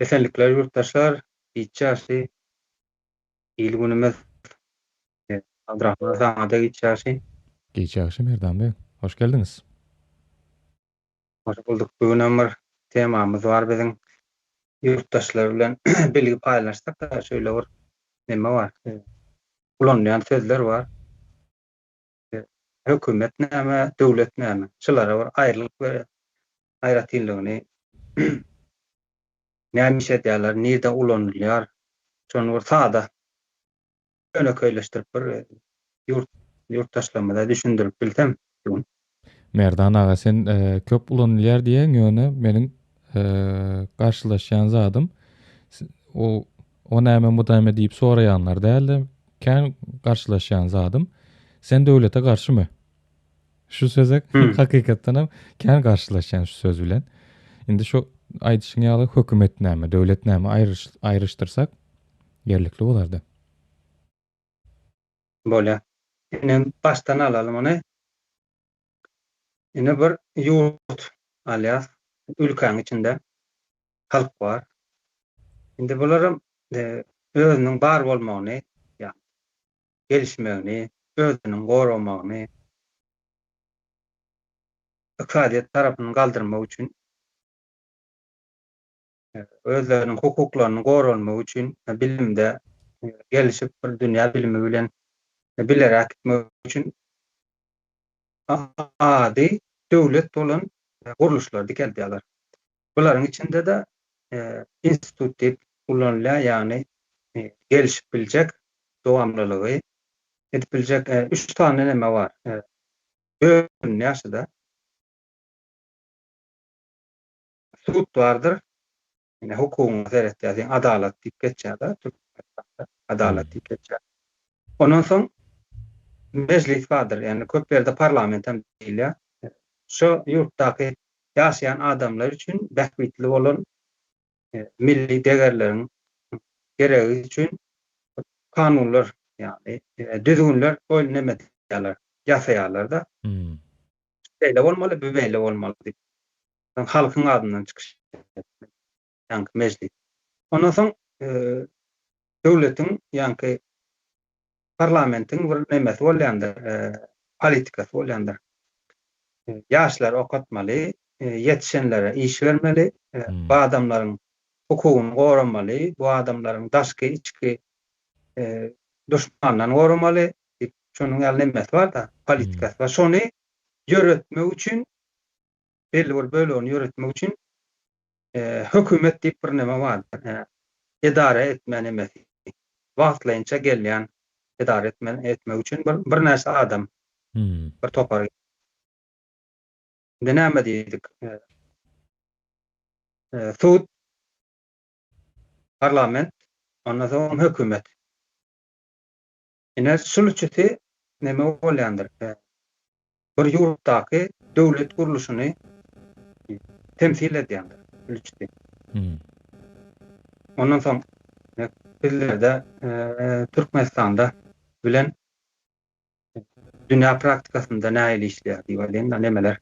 Esenlikler yurttaşlar, içerisi il günümüz Abdurrahman Sağda içerisi. Geçýärşi Merdan Bey, hoş geldiniz. Hoş bulduk. Bugün bir temamız var bizim yurttaşlar bilen bilgi paylaşsak da şöyle bir neme var. Kullanılan sözler var. Hökümet näme, döwlet näme. Şulara bir ayrılık ve aýratyldygyny näme edýärler, nirde ulanylýar. Şonu bir sada önököýleşdirip bir yurttaşlamada düşündirip bilsem. Merdan aga sen köp ulanylýar diýen ýöne meniň garşylaşýan zadym o näme bu näme diýip soraýanlar däl-de kän garşylaşýan zadym sen döwlete garşymy? Şu sözek hakykatdan hem kän garşylaşýan şu söz bilen. Indi şu aýdyşyň ýaly hökümet näme, döwlet näme aýryşdyrsak gerlikli bolardy. Bolýar. Ine baştan alalım onu. Ine bir yurt alýas, ülkäň içinde halk var. Indi bularym özüniň bar bolmagyny, ýa gelişmegini, özüniň goramagyny ykadiýet tarapynyň galdyrmak üçin özleriniň hukuklaryny goralmak üçin bilimde gelişip bir dünýä bilimi bilen bilerek gitmek üçin ady döwlet bolan guruluşlar dikeldiler. Bunların içinde de institut diýip ulanylýar, ýani gelişip biljek, dowamlylygy edip biljek 3 tane neme var. Näşede sud bardyr. Ine hukukyň näzeret ýa-da adalet diýip geçýär, adalet diýip geçýär. Ondan soň meclis bardyr, ýani köp ýerde parlament hem diýilýär. Şu yurtdaky ýaşaýan adamlar üçin bähbitli bolan milli degerleriň geregi üçin kanunlar, ýani düzgünler öyle neme diýerler, ýasaýarlar da. Beýle bolmaly, bu beýle bolmaly diýip. Halkyň adyndan çykyş ýani meclis. Ondan soň döwletiň ýani parlamentiň bir nemesi bolýandyr, politikasy bolýandyr. Ýaşlar okatmaly, yetişenlere iş vermeli, bu adamlaryň hukugyny goramaly, bu adamlaryň daşky içki düşmandan goramaly. Şonuň ýaly nemesi bar da, politikasy bar. Şonu ýöretmek üçin belli bir bölegi ýöretmek üçin hökümet diýip bir neme bardyr. Edare etme nemesi. Wagtlaýynça gelýän edare etmek üçin bir näçe adam, bir topar. Näme diýdik? Sud, parlament, ondan soň hökümet. Ine şol üçin neme bolýandyr? Bir ýurtdaky döwlet guruluşyny temsil edýändir. Üçin. Ondan soň bizlerde Türkmenistanda bilen dünýä praktikasynda näme işleýär diýip nemeler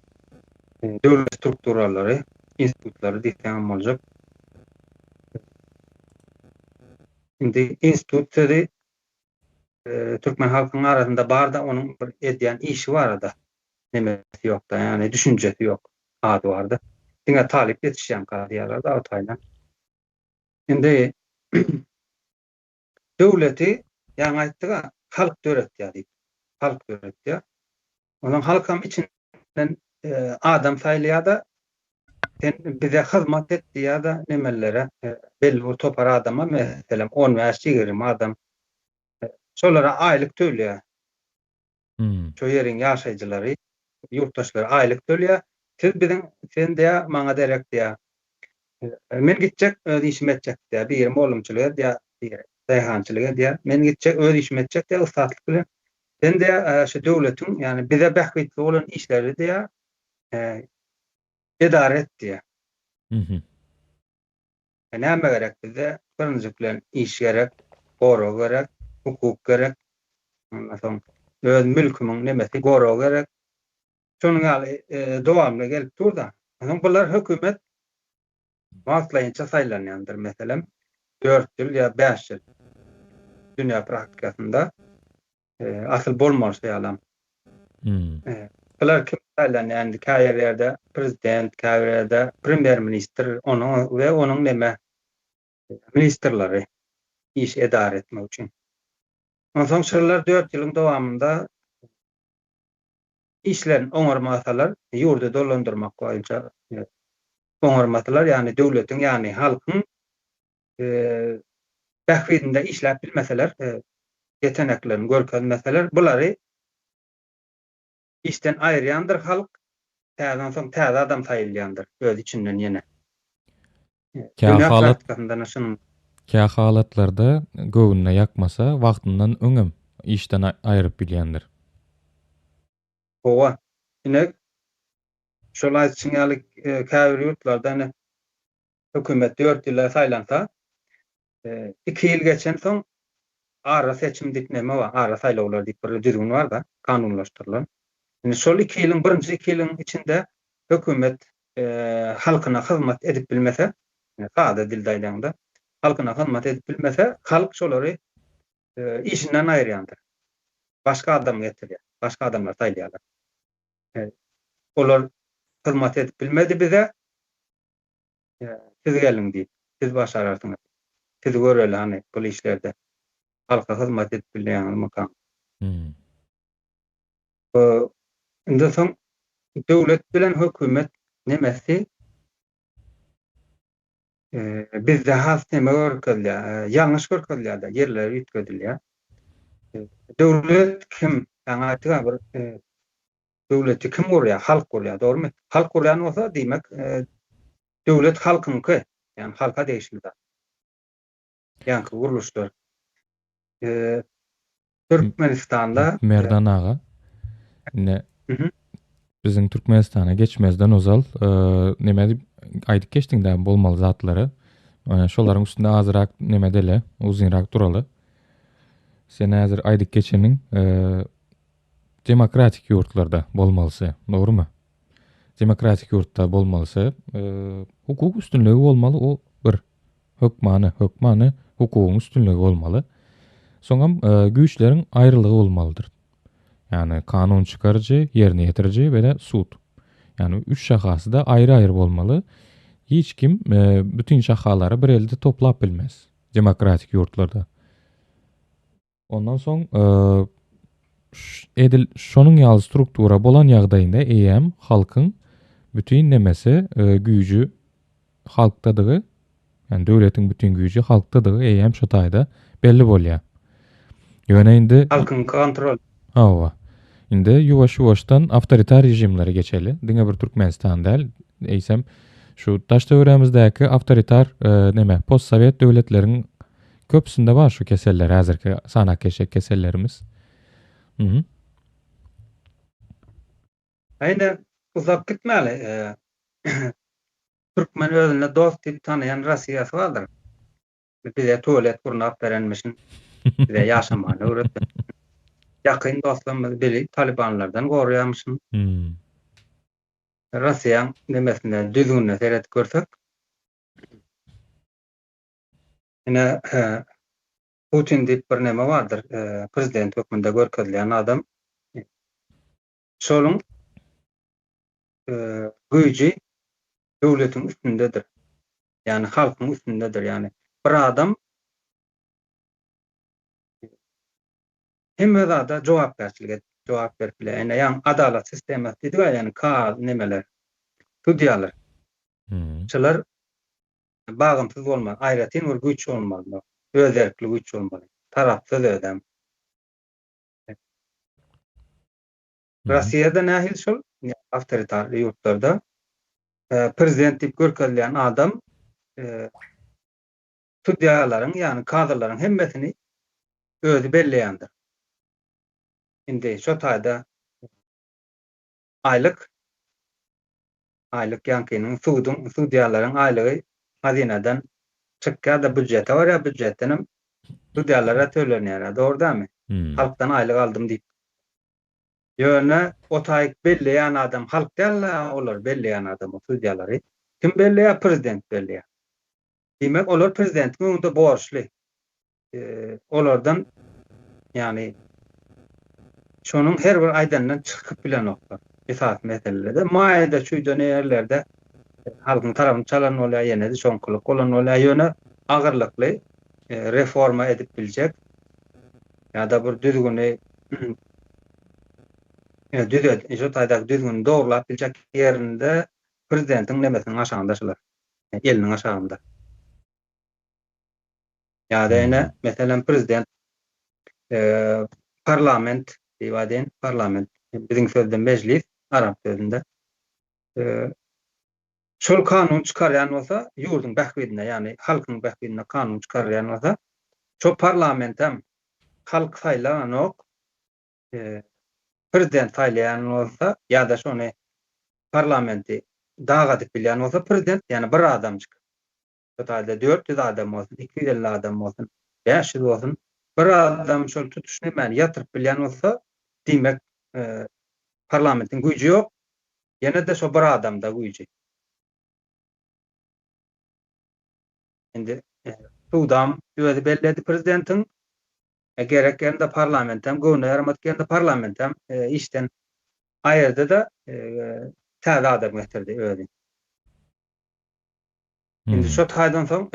döwlet strukturalary, institutlary diýsem boljak. Indi institutları Türkmen halkynyň arasynda bar da onuň bir edýän işi bar da. Nemesi ýok da, ýani düşünjesi ýok. Ady bardy. Diňe talip ýetişýän kadýalar da otaýlan. Indi döwleti ýa-ni aýtdyga halk döwletýär diýip. Halk döwletýär. Onuň halkam içinden adam saýlýar da sen bize hyzmat etdi ýa-da nemelere belli bir topar adama meselem 10 ýaş 20 adam şolara aýlyk töleýär. Şo ýeriň ýaşaýjylary, yurttaşlary aýlyk töleýär. Sen diýär, maňa derek diýär. Men gitjek öz işimi etjek diýär. Bir molumçylyk diýär, bir daýhançylyk diýär. Men gitjek öz işimi etjek diýär, ustatlyk bilen. Sen diýär, şu döwletiň, ýani bize bähbitli bolan işleri diýär, edare et diýär. Näme gerek bize? Birinji bilen iş gerek, goro gerek, hukuk gerek. Ondan soň öz mülkümiň nemesi goro gerek. Şonuň ýaly dowamly gelip durda. Bular hökümet Maslayınça saylanyandır mesela 4 yıl ya 5 yıl dünya praktikasında asıl bolmaz ýalam. Hmm. Bular kim saylanýandy? Käýerlerde prezident, käýerlerde premier ministr, onu we onuň näme ministrleri iş edare etmek üçin. Ondan şollar 4 ýylyň dowamında işlerini oňarmasalar, ýurdu dolandyrmak boýunça oňarmasalar, ýani döwletiň, ýani halkyň tähwidinde işläp bilmeseler, yeteneklerini görkezmeseler, bulary işten aýryandyr halk, täzeden soň täze adam saýylýandyr öz içinden ýene. Dünya praktikasynda şunuň Kä halatlarda göwünne ýakmasa wagtyndan öňem işden aýryp bilýändir. Owa. Ine şolay üçin ýaly käbir ýurtlarda hökümet 4 ýyla saýlansa, 2 ýyl geçen soň ara seçim diýip näme bar? Ara saýlawlar diýip bir düzgün bar da, kanunlaşdyrylan. Ine şol 2 ýylyň birinji 2 ýylyň içinde hökümet halkyna hyzmat edip bilmese, sada dilde aýlanda, halkyna hyzmat edip bilmese, halk şolary işinden aýryandyr. Başga adam getirýär, başga adamlar saýlýarlar. Olar hyzmat edip bilmedi bize, siz gelin diýip, siz başararsyňyz. Siz göreli hani bu işlerde halka hyzmat edip bilýän makam. Hmm. Inde soň döwlet bilen hökümet nemesi bizde has näme görkezler, ýalňyş görkezler-de, yerleri ýitgedilýär. Döwlet kim? Ýa-ni bir döwleti kim gurýar? Halk gurýar, dogrymy? Halk gurýan bolsa diýmek, döwlet halkynky, ýani halka degişildi. Ýa-ni guruluşlar. Türkmenistanda Merdan aga. Ne biziň Türkmenistana geçmezden ozal näme diýip aýdyp geçdiňden bolmaly zatlary. Şolaryň üstünde azyrak näme dele, uzunrak duraly. Sen häzir aýdyp geçeniň demokratik ýurtlarda bolmalysy, dogrymy? Demokratik ýurtda bolmalysy, hukuk üstünligi bolmaly, o bir hökmany hukugyň üstünligi bolmaly. Soňam güýçleriň aýrylygy bolmalydyr. Yani kanun çıkarıcı, yerine getirici ve de sud. Yani 3 şahası da ayrı bolmaly. Hiç kim bütün şahalary bir elde toplap bilmez. Demokratik ýurtlarda. Ondan soň edil şonuň ýaly struktura bolan ýagdaýynda EM halkyň bütün nemesi güýjü halkdadygy, yani döwletiň bütün güýjü halkdadygy EM şo taýda belli bolýar. Ýöne indi halkyň kontrol. Hawa. Indi ýuwaş-ýuwaşdan awtoritar rejimlere geçeli. Diňe bir Türkmenistan däl, eýsem şu taş döwremizdäki awtoritar näme postsovet döwletleriň köpsünde bar şu keseller, häzirki sanak geçek kesellerimiz. Aýna uzak gitmäli. Türkmen özüne dost diýip tanıyan Russiýa bardyr. Bize tuvalet gurnap berenmişin, bize ýaşamany öwretdi. Yakın dostlarımız biri Talibanlardan goruyamışım. Rusya'nın demesinde düzgünle seyret görsek. Yine Putin deyip bir neme vardır. Prezident hükmünde görkezleyen adam. Şolun güýji döwletiň üstündedir. Yani halkyň üstündedir. Yani bir adam hemme da jogap berçilik jogap berip bilýär. Ýani adalet sistemi diýdiler, ýani ka nemeler, tudýalar. Şolar bagymsyz bolmaly, aýratyn bir güýç bolmaly, özerkli güýç bolmaly, tarapsyz ödem. Russiýada nähil şol awtoritar ýurtlarda prezident diýip görkezleýän adam tudýalaryň, ýani kadrlaryň hemmesini özü belleýändir. Indi şo taýda aylyk ýankynyň судьяlaryň aýlygy hazineden çykýar da büdjete bar ýa büdjetden судьяlara tölenýär. Dogry dämi? Halkdan aýlyk aldym diýip. Ýöne o taýyk belleýän adam halk däl, olar belleýän adam o судьялary. kim belliýär? Prezident belliýär. Demek olar prezidentiň öňünde borçly. Olardan yani şonun her bir aýdandan çykyp bilen oklar. Esas meselelerde maýda şuýda nerlerde halkyň tarabyny çalan bolýar, ýene-de şoňkulyk bolan bolýar, ýöne agyrlykly reforma edip biljek ýa-da bir düzgüni düzet, şu taýda düzgün dogrulap biljek ýerinde prezidentiň nemesiniň aşagyndaşylar. Eliniň aşagynda. Ýa-da ýene meselen prezident parlament diýýärden, parlament biziň sözde meclis, arap sözünde. Şol kanun çykarýan bolsa, ýurdun bähbidine, ýani halkyň bähbidine kanun çykarýan bolsa, şo parlament hem halk saýlanan ok, prezident saýlayan bolsa, ýa-da şonu parlamenti dagadyp bilýän bolsa, prezident ýani bir adam çykyp. Totalde 400 adam bolsun, 250 adam bolsun, 500 bolsun, bir adam şol tutuşny män ýatyryp bilýän bolsa, diýmek parlamentin güýji ýok. Ýene-de şo bir adamda güýji. Indi Sudan özi belledi prezidentin gerekende parlamentem göwne ýaramatganda parlamentem işten aýyrdy da täze adam getirdi özi. Indi şo taýdan soň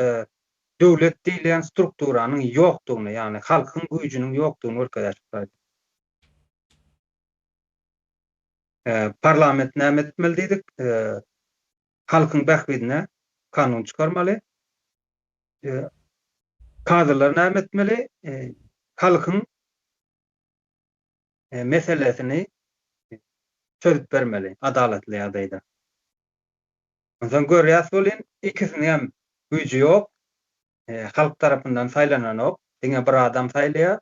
döwlet diýilen strukturanyň ýokdugyny, ýani halkyň güýjüniň ýokdugyny görkezýär. Parlament näme etmeli diýdik? Halkyň bähbidine kanun çykarmaly. Kadrlar näme etmeli? Halkyň meselesini çözüp bermeli, adaletli ýagdaýda. Ondan görýäs bolýan, ikisini hem güýji ýok, halk tarapyndan saýlanan ok, diňe bir adam saýlaýar,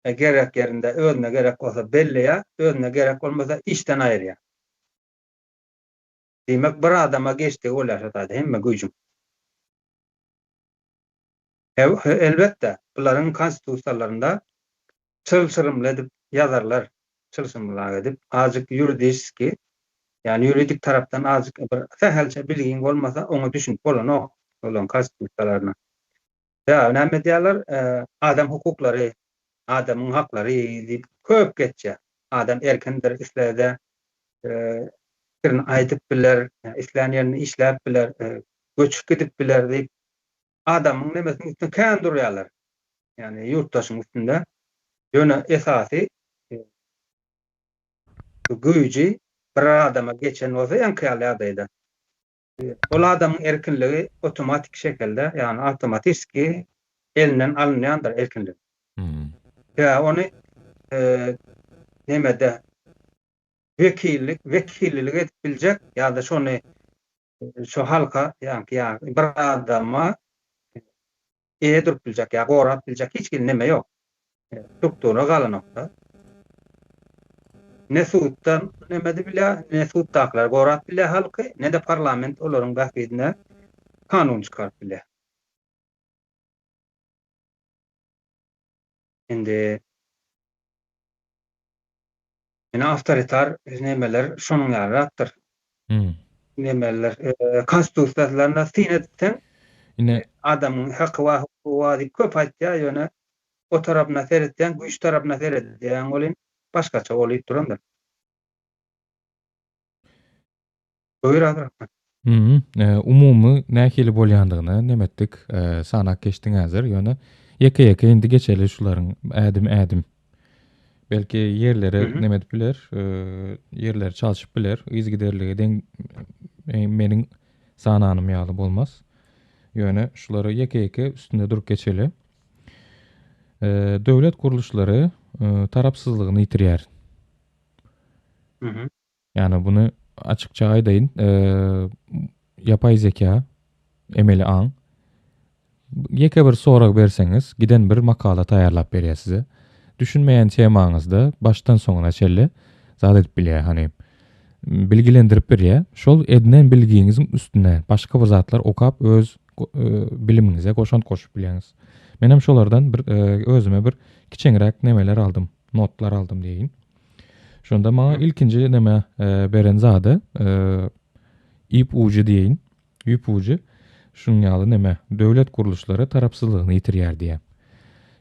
gerek yerinde özüne gerek bolsa belliýär, özüne gerek bolmasa işden aýrýar. Demek bir adama geçdi bolýar, hemme güýjüm. Elbette bunların konstitusiyalarında çılçırımlı edip yazarlar, çılçırımlı edip azıcık yuridiski, yani yuridik taraftan azıcık bir sehelçe bilgin olmasa onu düşünüp olan konstitusiyalarına. Ya önemli diýerler adam hukukları, adamın hakları deyip köp geçe. Adam erkendir islerde birini aýdyp biler, isleýän ýerini işläp biler, göçüp gidip biler deyip adamın nemesini üstüne kän durýarlar. Yani yurttaşyň üstünde ýöne esasy güýji bir adama geçen bolsa ýankyýaly ýagdaýda. Ol adamyň erkinligi otomatik şekilde, yani otomatikki elinden alınýandyr erkinlik. Ya onu nemede vekillik edip biljek ýa-da şonu şu halka ýa bir adama durup biljek ýa gorap biljek hiç neme ýok. Struktura galanokda. Ne suutdan nemedi bilýär, ne suutdaklar gorap bilýär halky, ne de parlament olaryň bähbidine kanun çykaryp bilýär. Indi awtoritar nemeler şonuň ýaratdyr. Nemeler konstitusiýalarynda syn etsen adamyň haky we hukuky diýip köp aýtýar, ýöne o tarapyna seretden, güýç tarapyna seretden bolyn başgaça bolyp durandyr. Buyur. Umumy nähili bolýandygyny nemetdik, sanak geçdiň häzir, ýöne ýeke indi geçeli şularyň ädim. Belki yerlere nemet biler, yerler çalşyp biler, izgiderligi meniň sananym ýaly bolmaz. Ýöne şulary ýeke üstünde durup geçeli. Döwlet kuruluşlary tarapsyzlygyny ýitirýär. Yani bunu açıkça aýdaýyn, yapay zeka, emeli aň. Ýeke bir sorak berseňiz, giden bir makala taýýarlap berýär size. Düşünmeýän temaňyzda başdan soňuna çelle zat edip bilýär, hani bilgilendirip berýär. Şol edinen bilgiňiziň üstüne başga bir zatlar okap öz bilimiňize goşant goşup bilýäňiz. Men hem şolardan bir özüme bir kiçiňrek nemeler aldım, notlar aldım diýin. Şonda maňa ilkinji neme beren zady ip ucu diýin. ýüpüji şuň ýaly näme? Döwlet guruluşlary tarapsızlygyny ýitirýär diýär.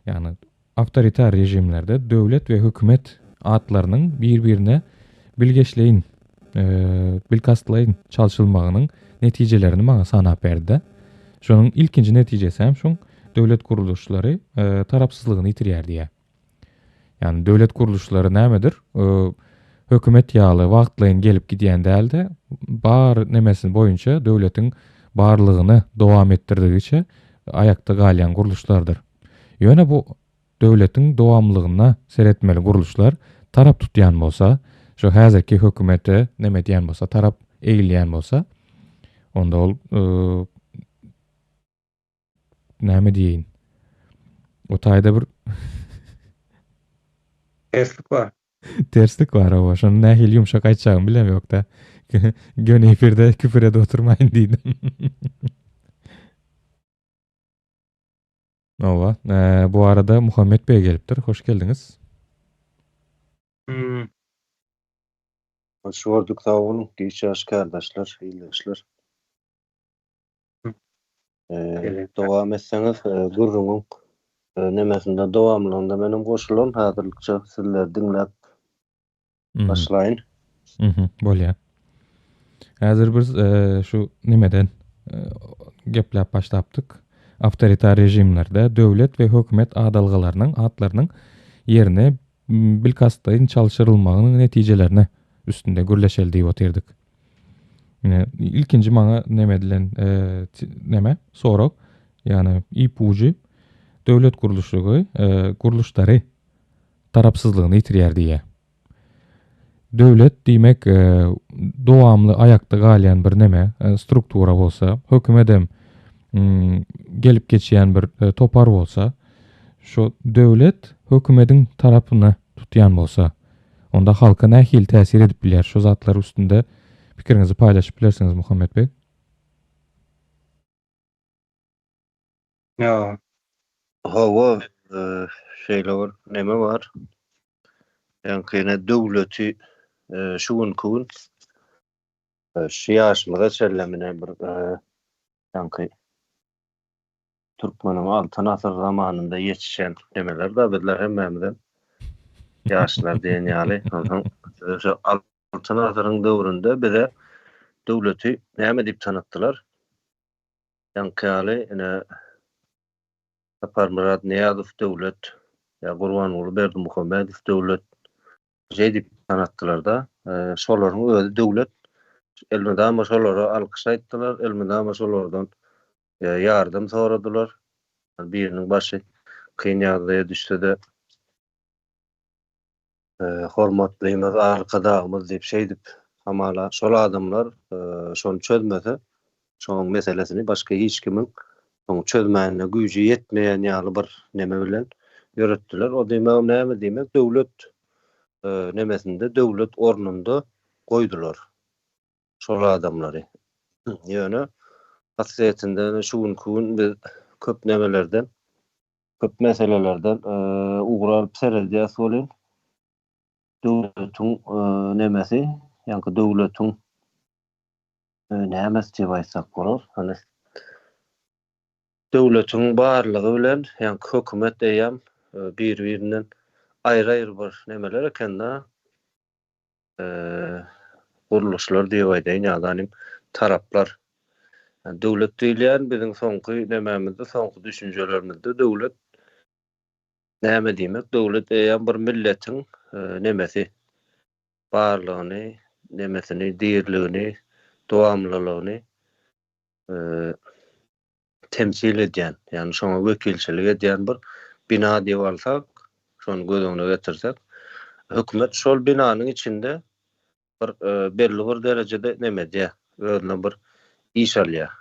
Ýani awtoritar rejimlerde döwlet we hökümet atlarynyň bir-birine bilgeçleýin, bilkastlaýyn çalşylmagynyň netijelerini maňa sanap berdi. Şonuň ilkinji netijesi hem şoň döwlet guruluşlary tarapsızlygyny ýitirýär diýär. Yani döwlet guruluşlary nämedir? Hökümet ýaly wagtlaýyn gelip gidýän däldi. Bar nemesini boýunça döwletiň barlygyny dowam etdirdigiçe aýakda galýan guruluşlardyr. Ýöne bu döwletiň dowamlygyna seretmeli guruluşlar tarap tutýan bolsa, şu häzirki hökümete neme diýen bolsa, tarap eýilýän bolsa, onda ol näme diýin? O taýda bir Terslik var. terslik var o. Şonu nähil ýumşak aýtjagym bilem ýok-da. Gön efirde küfür ede oturmaýyn diýdim. Owa, bu arada Muhammed Bey gelipdir. Hoş geldiňiz. Hoş gördük, sağ olun. Geçmiş kardeşler, iyi işler. Devam etseniz, gurrunun nemesinde dowamlygynda menim goşulan hazırlıkça sizler dinläp başlaýyn. Bolýar. Häzir biz şu nimeden gepläp başlapdyk. Awtoritar rejimlerde döwlet we hökümet adalgalarynyň atlarynyň ýerine bilkastlaýyn çalşyrylmagynyň netijelerini üstünde gürleşel diýip oturdyk. İlkinji maňa neme dilen neme sorak, ýani ipuji döwlet guruluşlary tarapsızlygyny ýitirýär diýär. Döwlet diýmek dowamly aýakda galýan bir neme, struktura bolsa, hökümetem gelip geçýän bir topar bolsa, şo döwlet hökümetiň tarapyny tutýan bolsa, onda halka nähil täsir edip bilýär? Şo zatlar üstünde pikiriňizi paýlaşyp bilersiňiz Muhammed Bey? Ya, Hawa şeýle var, neme var? Ýani döwleti şugun şiýaşlyga çellemine bir ýani Türkmeniň altan asr zamanynda ýetişen nemeler da bizler hemmemizden ýaşlar diýen ýaly. Şu altan asryň döwründe bize döwleti näme diýip tanıtdylar? Ýani ene Saparmurat Niýazow döwlet, ýa Gurbanuly Berdimuhammedow döwlet diýip tanıtdylar da. Şolaryň özü döwlet elmedama şolara alkyş aýtdylar, elmedama şolardan ýardym soradylar. Biriniň başy kyn ýagdaýa düşse-de hormatlaýmaz, arkadagymyz diýip şeýdip hamala şol adamlar şonu çözmese, şoň meselesini başga hiç kimiň şonu çözmäne güýji ýetmeýän ýaly bir neme bilen ýöretdiler. O diýmek näme diýmek? Döwlet nemesinde, döwlet ornunda goýdular şol adamlary. Ýöne hasyýetinde şugun biz köp nemelerden, köp meselelerden uğralyp seredýäs bolýan. Döwletiň nemesi, ýani döwletiň näme diýip aýtsak bolar? Hani döwletiň barlygy bilen, ýani hökümet eýem bir-birinden aýry-aýry bir nemeler ekenda guruluşlar diýip aýdaýyn, ýani taraplar. Döwlet diýilýän biziň soňky nememizde, soňky düşünjelerimizde döwlet näme diýmek? Döwlet eýen bir milletiň nemesi, barlygyny, nemesini, diýerligini, dowamlylygyny temsil edýän, ýani şoňa wekilçilik edýän bir bina diýip alsak, şonu göz öňüne getirsek, hökümet şol binanyň içinde bir belli bir derejede neme diýär, özüne bir iş alýar,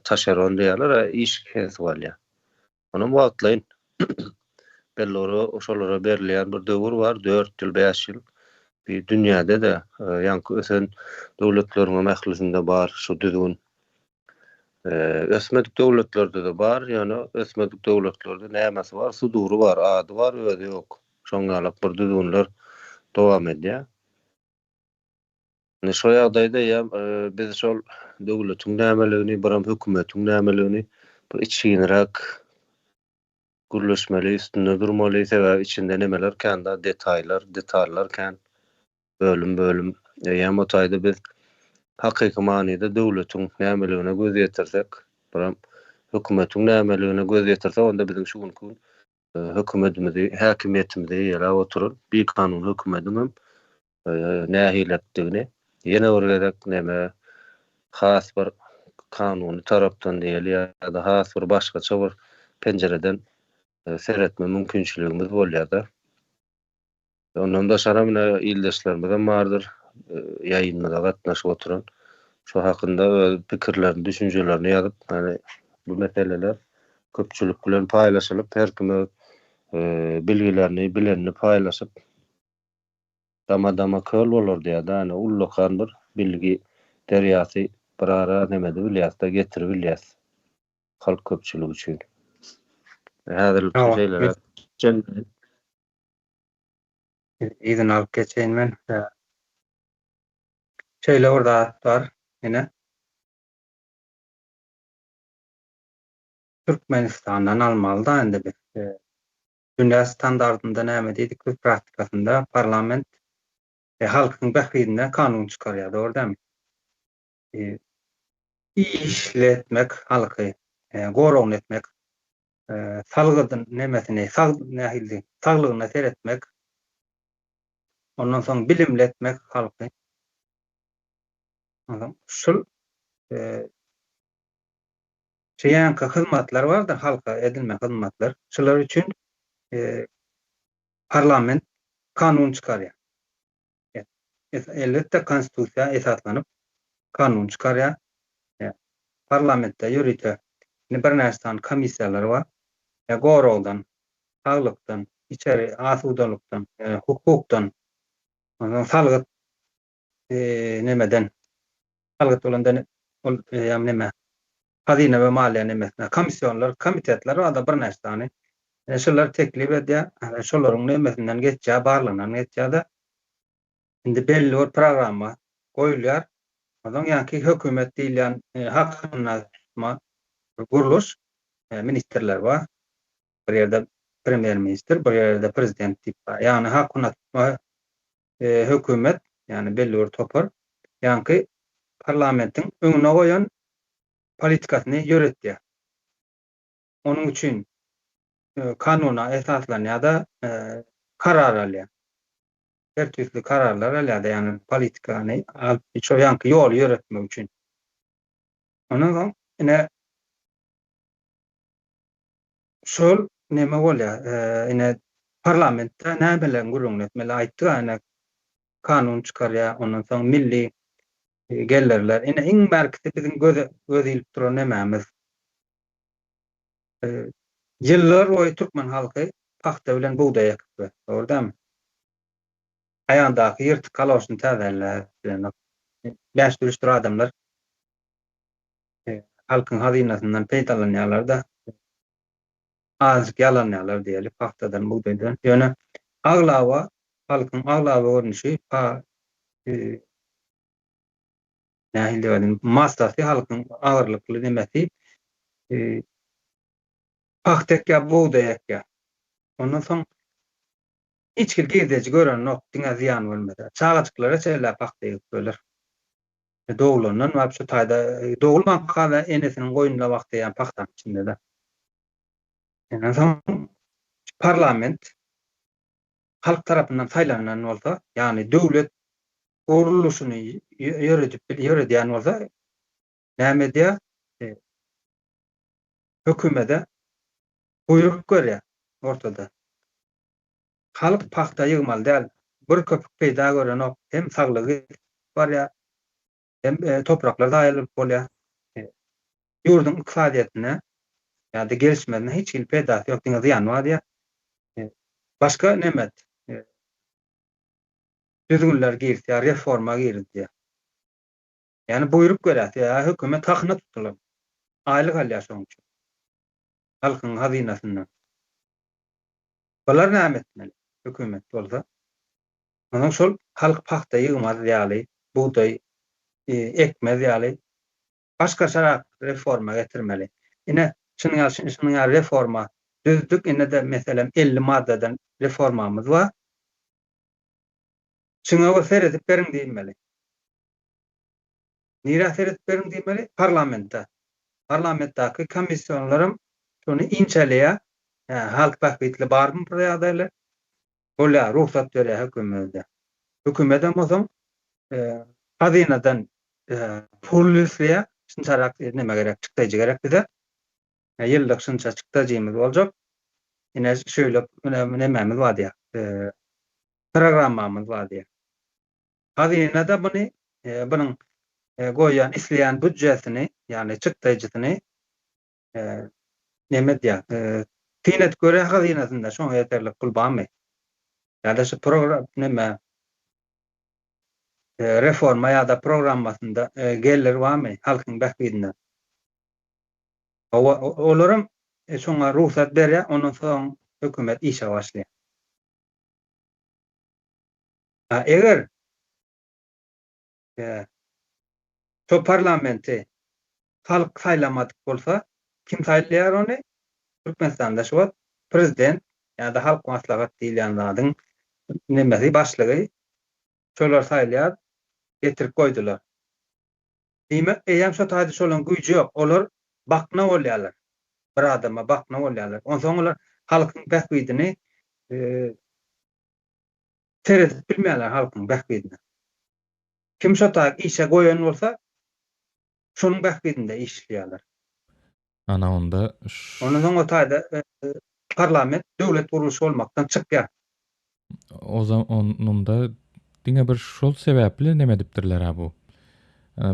taşeron diýerler, iş kesip alýar. Onu wagtlaýyn. Belli şolara berilýän bir döwür var, 4 ýyl, 5 ýyl. Bir dünýäde de ýani ösen döwletleriň mählisinde bar şu düzgün. Ösmedik döwletlerde de bar, ýani ösmedik döwletlerde nämäsi bar? Sudury bar, ady bar, özi ýok. Şoňa alap bir düzgünler dowam edýär. Şo ýagdaýda ýa biz şol döwletiň nämeligini, biram hökümetiň nämeligini bir içginrek gürleşmeli, üstünde durmaly, sebäbi içinde nemeler kanda detallar kan bölüm. Ýa-da o taýda biz hakyky manyda döwletiň nämeligine göz ýetirsek, biram hökümetiň nämeligine göz ýetirsek, onda biziň şu günkü hökümetimizi, häkimetimizi ýa-da oturur bir kanun hökümetiniň nähiletdigini ýene öwrülerek näme has bir kanuny tarapdan diýeli ýa-da has bir başgaça bir penjereden seretme mümkinçiligimiz bolýar-da. Ondan da şaramyna ildeşlerimizden bardyr ýaýynlarda gatnaşyp oturan. Şu hakynda pikirlerini, düşünjelerini ýazyp, hani bu meseleler köpçülik bilen paýlaşylyp, her kime bilgilerini, bilenini paýlaşyp dama köl bolar diýär-de, hani ullukan bir bilgi derýasy bir ara nemedi bilýär-de, getirip bilýär. Halk köpçüligi üçin. Häzirki Tamam, şeyler izin alıp geçeyin men. Şöyle orada var yine. Türkmenistan'dan almalı da endi biz. Dünya standartında näme diýdik biz praktikasında parlament halkyň bährinden kanun çykarýar, doğru dämi? İşletmek halky, goraň etmek, salgydan nemesini, saglygyna seretmek, ondan soň bilimletmek halky. Şol şeýanky hyzmatlar bardyr, halka edilmek hyzmatlar. Şolar üçin parlament kanun çykarýar. Elbetde konstitusiýa esaslanyp kanun çykarýar. Parlamentde ýürüýär. Bir näçe komissiýalar bar. Goraňdan, saglykdan, içeri asudalykdan, hukukdan, ondan salgyt nemeden, salgyt bolandan neme, hazine we maliýe nemesine komissiýonlar, komitetler bar bir näçe tany. Şolar teklip edýär, şolaryň nemesinden geçýär, barlygynyň geçýär-de. Indi belli bir programa goýulýar. Odan ýa-ki hökümet diýilen hakyna guruluş, ministerler bar. Bir ýerde premier minister, bir ýerde prezident diýip bar. Ýani hakyna hökümet, ýani belli bir topar, ýa-ki parlamentiň öňüne goýan politikasyny ýöretýär. Onuň üçin kanuna esaslanýar-da karar alýar. Her türlü kararlar alýar, ýani politikany şo ýanky ýol ýöretmek üçin. Ondan soň ine şol neme bolýar, ine parlamentde nämeler gurulmaly aýtdy, ine kanun çykarýar, ondan soň milli gellerler. Ine iň merkezi biziň göz ilip duran nememiz. Ýyllar boýy türkmen halky paxta bilen buğday ekip, doğru dämi? Aýandaky ýyrtyk kaloşyny täzeler, beş dürüşdir adamlar halkyň hazinasyndan peýdalanýarlar-da azlyk ýalanýarlar diýeli paxtadan, buğdaýdan. Ýöne aglawa, halkyň aglawa görnüşi nähili diýelim, massasy halkyň agyrlykly demesi paxta ekýär, buğday ekýär. Ondan soň hiç kim gezeci gören noktiňa ziyan bolmasa. Çağaçyklara çeler paxta ekýärler. Dogulanan we şu taýda dogulman kaza enesiniň goýununda wagty ýa paxtanın içinde de. Ondan soň parlament halk tarapyndan saýlanan bolsa, ýani döwlet guruluşyny ýöredýän bolsa, näme diýär? Hökümete buyruk görýär ortada. Halk paxta ýygmaly däl. Bir köpük peýda gören hem saglygy barýar, hem topraklar daýalyp bolýar. Ýurdun iqtisadiýatyna ýa-da gelişmesine hiç peýdasy ýok diňe ziyan bar diýär. Başga nemet? Düzgünler girýär, reforma girýär. Ýani buyruk görýär, ýa hökümet hakyna tutular. Aýlyk alýar şoň üçin. Halkyň hazinasyndan. Bular näme etmeli? Hökümet bolsa. Ondan şol halk paxta ýygmaz diýäli, buğday ekmez ýaly başgaçarak reforma getirmeli. Ine şunuň reforma düzdük, ine de meselem 50 maddeden reformamız var. Şuňa seredip beriň diýilmeli. Nire seredip beriň diýilmeli? Parlamentdaky komissionlarym şonu inçeleýär. Halk bahwitli barmy bu ýagdaýlar? Ola ruhsat berýär hökümetde. Hökümetem bolsam hazynadan pul üsleýär. Şunçarak neme gerek, çykdyjy gerek bize. Ýyllyk şunça çykdyjymyz boljak. Ine şöyle nememiz var diýär. Programmamız var diýär. Hazynada bunyň goýan isleýän büdjesini, ýani çykdyjysyny neme diýär? Tinet göre hazynasynda şoňa ýeterlik pul barmy? Ýa-da şu program neme reforma ýa-da programmasynda gelir barmy halkyň bahwidine? Olarym şoňa ruhsat berýär, ondan soň hökümet işe başlaýar. Eger şu parlamenti halk saýlamadyk bolsa, kim saýlaýar ony? Türkmenistanda şu wagt prezident ýa-da halk maslahat diýilen zadyň nemesi başlygy şolar saýlaýar, getirip goýdular. Diýmek, eýem şu taýda şolaryň güýji ýok. Olar bakna bolýarlar. Bir adama bakna bolýarlar. Ondan soň olar halkyň bahwidini seredip bilmeýärler halkyň bahwidini. Kim şu taýda işe goýan bolsa, şonuň bahwidinde işleýärler. Ana onda Ondan soň o taýda parlament döwlet guruluşy bolmakdan çykýar. o onunda diňe bir şol sebäpli neme dipdirler bu.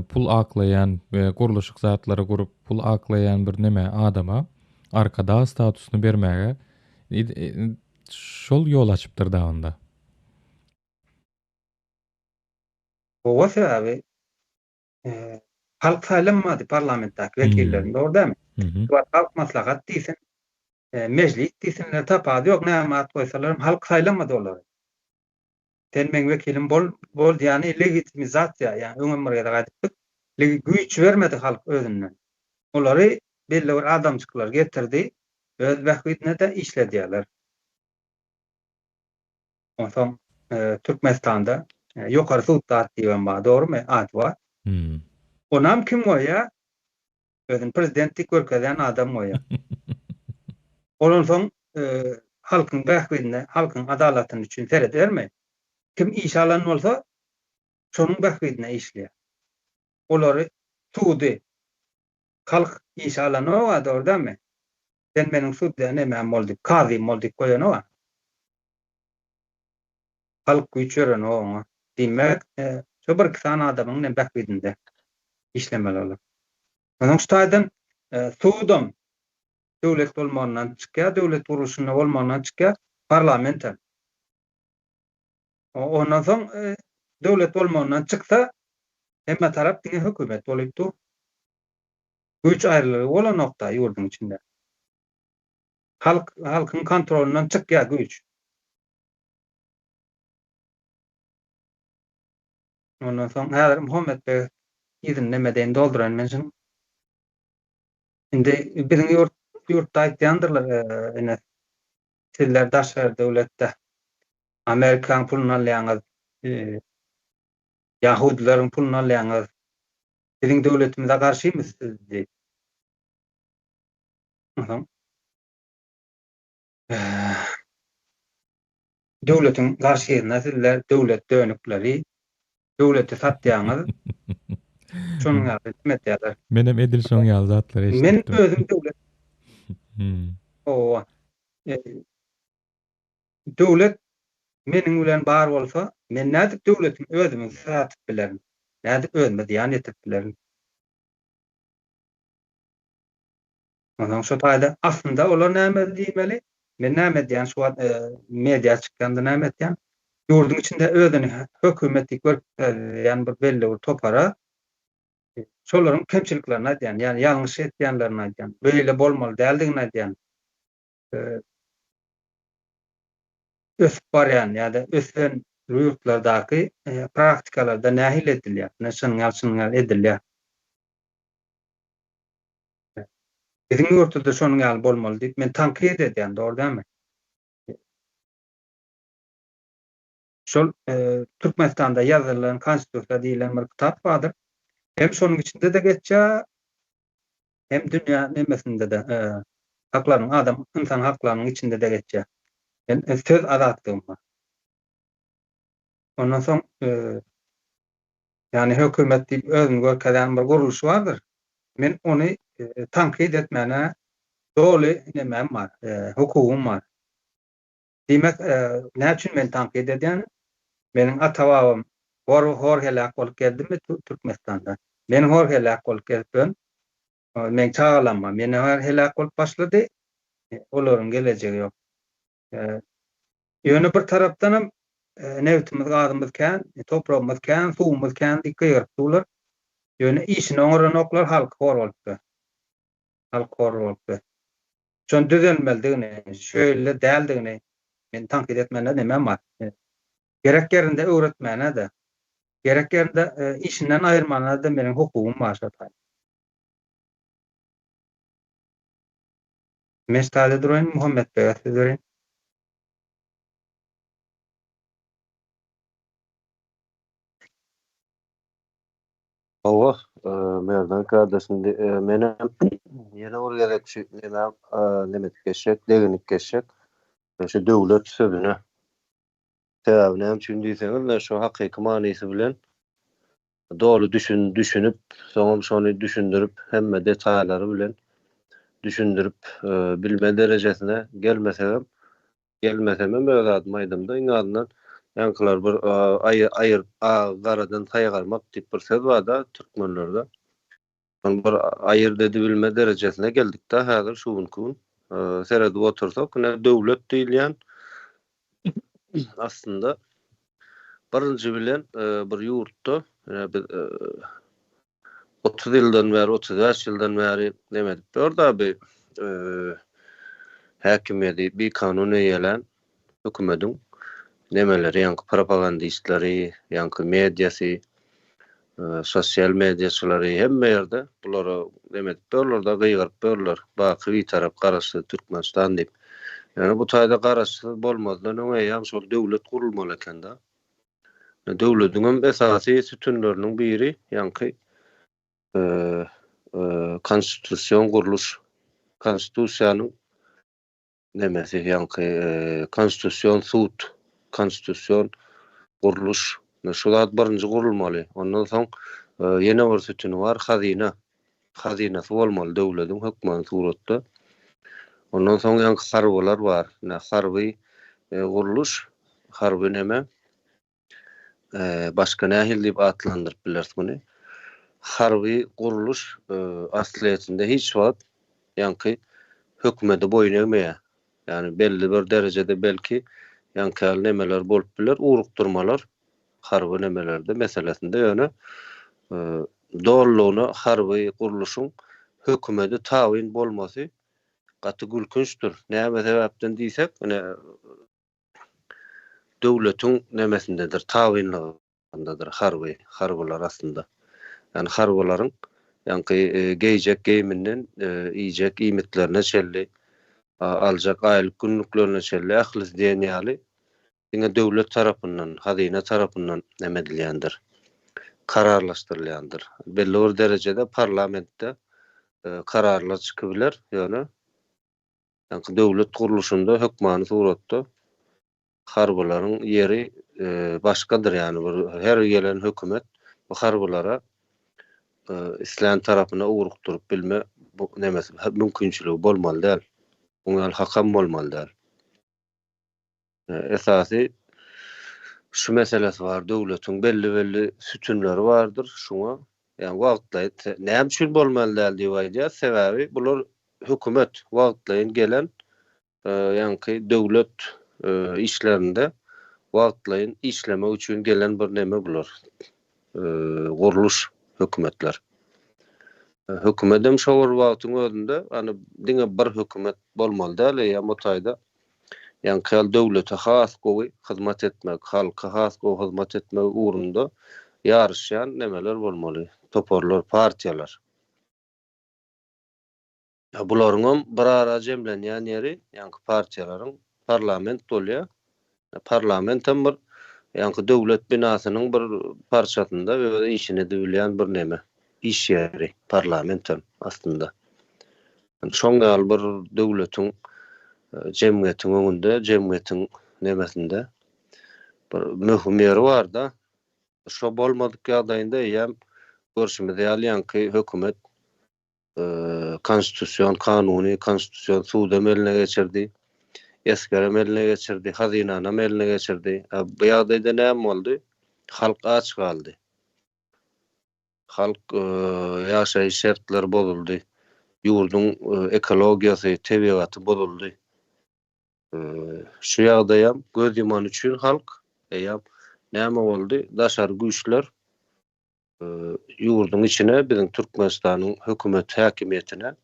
Pul aklayan we guruluşyk zatlary gurup pul aklayan bir neme adama arkada statusunu bermäge şol ýol açypdyr da onda. O sebäbi halk saýlanmady parlamentdaky wekillerini, doğru dämi? Halk maslahat diýsen, meclis diýsenler tapady ýok, näme at goýsalar halk saýlanmady olar. Sen men wekilim bol ýani legitimizasiýa, ýani öňe gaýdyp güýç bermedi halk özünden. Olary belli bir adamçyklar getirdi, öz wagtynda da işledýärler. Ondan Türkmenistanda ýokary suwtlar diýen bar, dogrymy? Ad bar. Onam kim goýa? Özüň prezidentlik görkezýän adam goýa. Ondan soň halkyň bahwidine, halkyň adalatyny üçin seredýärmi? Kim iş alan bolsa, şonuň bahwidine işleýär. Olary tudy. Halk iş alany o, doğru dämi? Sen meniň suwda nämem boldy, kazy boldy goýan o. Halk güýçeren o. Diýmek, şu bir kısa adamyň bahwidinde işlemeli bolar. Onuň ştaýdan suwdam döwlet bolmandan çykýar, döwlet guruluşyna bolmandan çykýar, parlamentden. Ondan soň döwlet bolmandan çyksa, hemme tarap diňe hökümet bolypdy. Güýç aýrylygy bolan nokta ýurdun içinde. Halkyň kontrolünden çykýar güýç. Ondan soň häzir Muhammed Bey izin nemeden dolduran men indi biziň ýurtda aýtýandyrlar ene sizler daşary döwletde Amerikan pulunu alýaňyz, Yahudilaryň pulunu alýaňyz, biziň döwletimize garşymysyz diýip. Döwletiň garşyna sizler döwlet dönükleri, döwleti satýaňyz, şonuň hizmet edýärler. Menem edil şoň ýaly zatlary eşitdim. Men özüm döwlet. Döwlet meniň bilen bar bolsa, men nädip döwletimi özüme satyp bilerim. Nädip özüme diýan etip bilerim. Ondan şu taýda aslında olar näme diýmeli? Men näme diýän şu media çykganda näme diýän? Ýurdun içinde özüni hökümetlik görkezýän bir belli bir topara şolaryň kemçiliklerini aýdýan, ýani ýalňyş etýänlerini aýdýan, beýle bolmaly däldigini aýdýan. Ösüp barýan ýa-da ösen yurtlardaky praktikalarda nähil edilýär, näşanyňal edilýär. Bizim ýurtda şonuň ýaly bolmaly diýip men tankyd edýän, dogry dälmi? Şol Türkmenistanda ýazylan konstitusiýa diýilen bir kitap bardyr. Hem şonuň içinde de geçýär, hem dünýä nemesinde de haklaryň, adam insan haklarynyň içinde de geçýär. Söz azatlygy bar. Ondan soň ýani hökümet diýip özüni görkezýän bir guruluş bardyr. Men ony tankyd etmäne doly nemem bar, hukugum bar. Demek näçin men tankyd edýän? Meniň ata-babam hor helak bolup geldimi Türkmenistanda. Men hor helak bolup geldim. Men çağalanma. Meni hor helak bolup başlady. Olaryň gelejegi ýok. Ýöne bir tarapdanam näwitimiz gadymyz kän, topragymyz kän, suwumyz kän diýip gyrykdylar. Ýöne işini oňranoklar halk hor bolupdy. Halk hor bolupdy. Şon düzelmeldigini, şöyle däldigini men tankyd etmende nemem bar. Gerek yerinde öğretmene de, gerek yerinde işinden ayırmana da benim hukugum var şatay. Mesut'e durayım, Muhammed Bey'e durayım. Allah, merdan kardeşim, menem yine oraya nemet geçecek, deginlik geçecek. Şu devlet sözüne. Sebäbine hem çünkü diýseňiz, şu hakyky manysi bilen dolu düşünüp, soňra şonu düşündirip, hemme detaýlary bilen düşündirip, bilme derejesine gelmesem öz adım aýdymda iňadyndan ýankylar bir aýyr garadan taýgarmak diýip bir söz bar da türkmenlerde. Onu bir aýyr dedi bilme derejesine geldik da häzir şununkun seredi otursak, ne döwlet diýilýän aslında birinci bilen bir ýurtda 30 ýyldan bäri, 35 ýyldan bäri demedip orada bir häkimiýeti, bir kanun eýelen hökümetiň nemeleri, ýa-ni propagandistlary, ýa-ni mediasy, sosial mediaçylary hemme ýerde bulara demedip bollar da gyýgyryp bollar. Baky bir tarap garaşy Türkmenistan diýip. Yani bu taýda garaşy bolmazdan öňe şol döwlet gurulmaly eken da. Döwletiň esasy sütunlarynyň biri ýa-ni konstitusiýon guruluş, konstitusiýanyň nemesi ýa-ni konstitusiýon sud, konstitusiýon guruluş. Şular birinji gurulmaly. Ondan soň ýene bir sütuni bar, hazinasy bolmaly döwletiň hökümet suratda. Ondan soň ýa-ni harbylar bar. Harby guruluş, harby neme? Başka nähil diýip atlandyryp bilersiz bunu. Harby guruluş asliýetinde hiç wagt ýa-ni hökümete boyun eýmeýär. Yani belli bir derecede belki ýa-ni nemeler bolup biler, urukturmalar harby nemelerde meselesinde ýöne doğruluğuna harby guruluşyň hökümete tawin bolmasy gaty gülkünçdür. Näme sebäpden diýsek, döwletiň nemesindedir, tawinligindedir harbylar aslında. Yani harbylaryň geýjek geýiminden iýjek iýmitlerine çelli, aljak aýlyk günlüklerine çelli ahlis diýen ýaly ine döwlet tarapyndan, hazine tarapyndan emedilýändir. Kararlaşdyrylýandyr. Belli bir derecede parlamentde kararlar çykybiler, ýöne döwlet guruluşunda hökmany suratda harbylaryň ýeri başgadyr, ýani her gelen hökümet bu harbylara İslam tarapyna urukturup bilme bu nemesi mümkinçiligi bolmaly däl. Oňal hakam bolmaly däl. Esasy şu meselesi var, döwletiň belli sütunlary bardyr, şuňa ýani wagtlaý näme üçin bolmaly däl diýip aýdýar. Sebäbi bular hökümet wagtlaýyn gelen ýani döwlet işlerinde wagtlaýyn işlemek üçin gelen bir neme bular. Guruluş hökümetler. Hökümetem şowar wagtyň özünde diňe bir hökümet bolmaly däl, ýa-ni bu taýda Yani kal döwlete has gowy hyzmat etmek, halka has gowy hyzmat etmek uğrunda yarışan nemeler bolmaly? Toporlar, partiýalar. Ya bularym bir ara jemlenýän ýeri, ýani partiýalaryň parlament bolýar. Parlament hem bir ýani döwlet binasynyň bir parçasynda we işini edilýän bir neme. İş ýeri parlament hem aslında. Şoňa bir döwletiň jemgyýetiň öňünde, jemgyýetiň nemesinde bir möhüm ýeri bar da. Şo bolmadyk ýagdaýynda ýa görüşmede ýaly hökümet konstitusiýon, kanuny, konstitusiýon suwdam eline geçirdi. Eskerem eline geçirdi, hazinanam eline geçirdi. Bu ýagdaýda näme boldy? Halk aç galdy. Halk ýaşaýyş şertleri bozuldy. Ýurdun ekologiýasy, tebigaty bozuldy. Şu ýagdaýam göz yuman üçin halk näme boldy? Daşary güýçler ýurdun içine bizim Türkmenistanyň hökümet häkimiýetine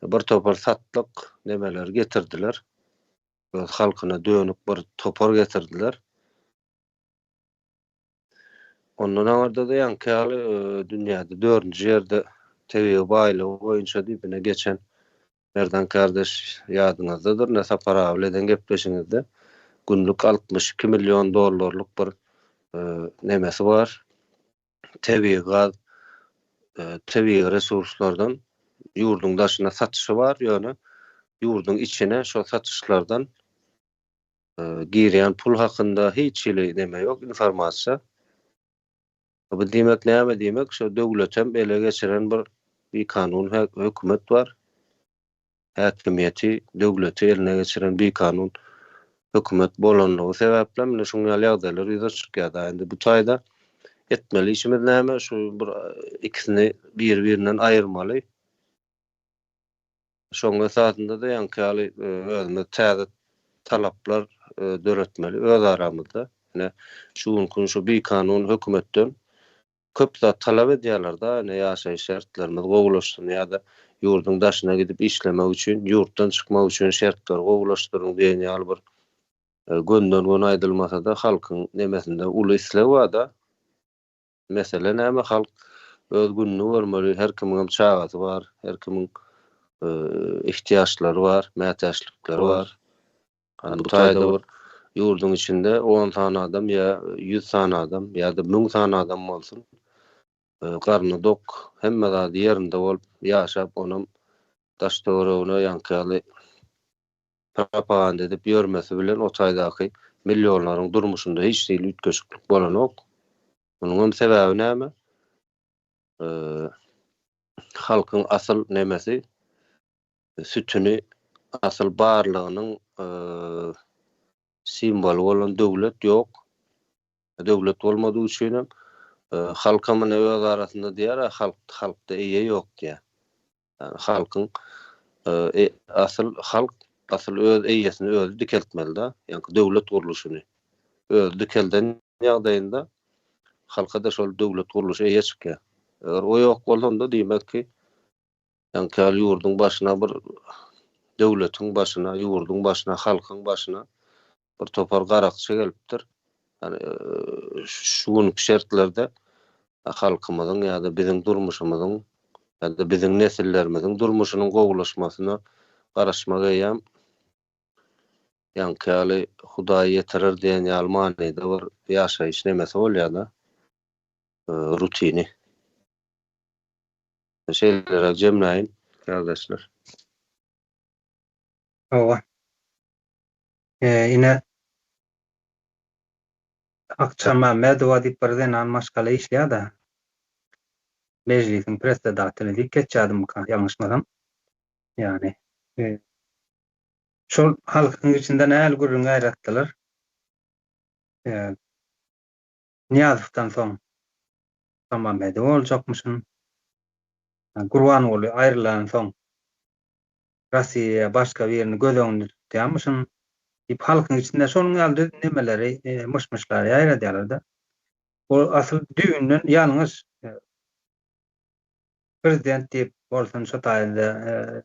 bir topar satlyk nemeler getirdiler. Halkyna dönüp bir topar getirdiler. Ondan aňarda da ýanky dünýäde 4-nji ýerde TV baýly boýunça dibine geçen Merdan kardeş ýadyňyzdadyr. Näsa para bilen gepleşiňizde günlük $62 milyon bir nemesi var. TV gaz, TV resurslardan ýurdun daşyna satışy var, ýöne ýurdun içine şo satışlardan girýän pul hakynda hiç neme ýok, informasiýa. Bu demek näme demek? Şo döwlet hem ele geçiren bir kanun, hökümet bar. Häkimiýeti, döwleti eline geçiren bir kanun, hökümet bolanlygy sebäple mine şoňa ýagdaýlar ýüze çykýar. Endi bu taýda etmeli işimiz näme? Şu bir ikisini bir-birinden aýyrmaly. Şoňa satynda da ýanky özüne täze talaplar döretmeli öz aramyzda. Ine şunkun şu bir kanun hökümetden köp zat talap edýärler da, ne ýaşaýyş şertlerimiz gowulaşsyn ýa-da ýurdun daşyna gidip işlemek üçin, ýurtdan çykmak üçin şertler gowulaşdyryň diýen ýaly bir gönden gön aýdylmasa da halkyň nemesinde uly isleg bar da. Mesele näme? Halk öz gününi görmeli, her kimiň çagasy bar, her kimiň ihtiýaçlary bar, mätäçlikleri bar. Bu taýda bir ýurdun içinde 10 tane adam ýa 100 tane adam ýa-da 1000 tane adam bolsun. Garny dok, hemme zat ýerinde bolup ýaşap, onuň daş döwregine ýanky propaganda edip ýörmesi bilen o taýdaky millionlaryň durmuşynda hiç diýil ütkeşiklik bolanok. Bunuň sebäbi näme? Halkyň asyl nemesi, sütüni, asyl barlygynyň simbol bolan döwlet ýok. Döwlet bolmadygy üçin hem halka mene öz arasynda diýär, halkda eýe ýok diýär. Yani halkyň asyl öz eýesini özü dikeltmeli da, ýani döwlet guruluşyny özü dikelden ýagdaýynda halka da şol döwlet guruluşy eýe çykýar. Eger o ýok bolanda diýmek ki, ýani ýurdun başyna bir döwletiň başyna, ýurdun başyna, halkyň başyna bir topar garakçy gelipdir. Yani şuň şertlerde halkymyzyň ýa-da biziň durmuşymyzyň ýa-da biziň nesillerimiziň durmuşynyň gowulaşmasyna garaşmak eýem ýanky Hudaý ýetirer diýen ýaly manyda bir ýaşaýyş nemesi bolýar da, rutini. Şeýlere jemläýin kardeşler. Owa. Ine akşama medwa diýip birden almaşgaly işleýär da. Meclisiň pressedatyny diýip geçýärdim ýalňyşmasam. Yani şol halkyň içinde näl gurrun gaýratdylar. Niyazovdan soň tamam medwa boljakmyşyn. Gurbanoğlu aýrylan soň Rossiýa başga bir ýerini gözeňde tutýarmyşyn. Ip halkyň içinde şonuň ýaly nemeleri, mışmışlary aýradýarlar da. O asyl düýünden ýalňyş prezident diýip bolsun, şo taýda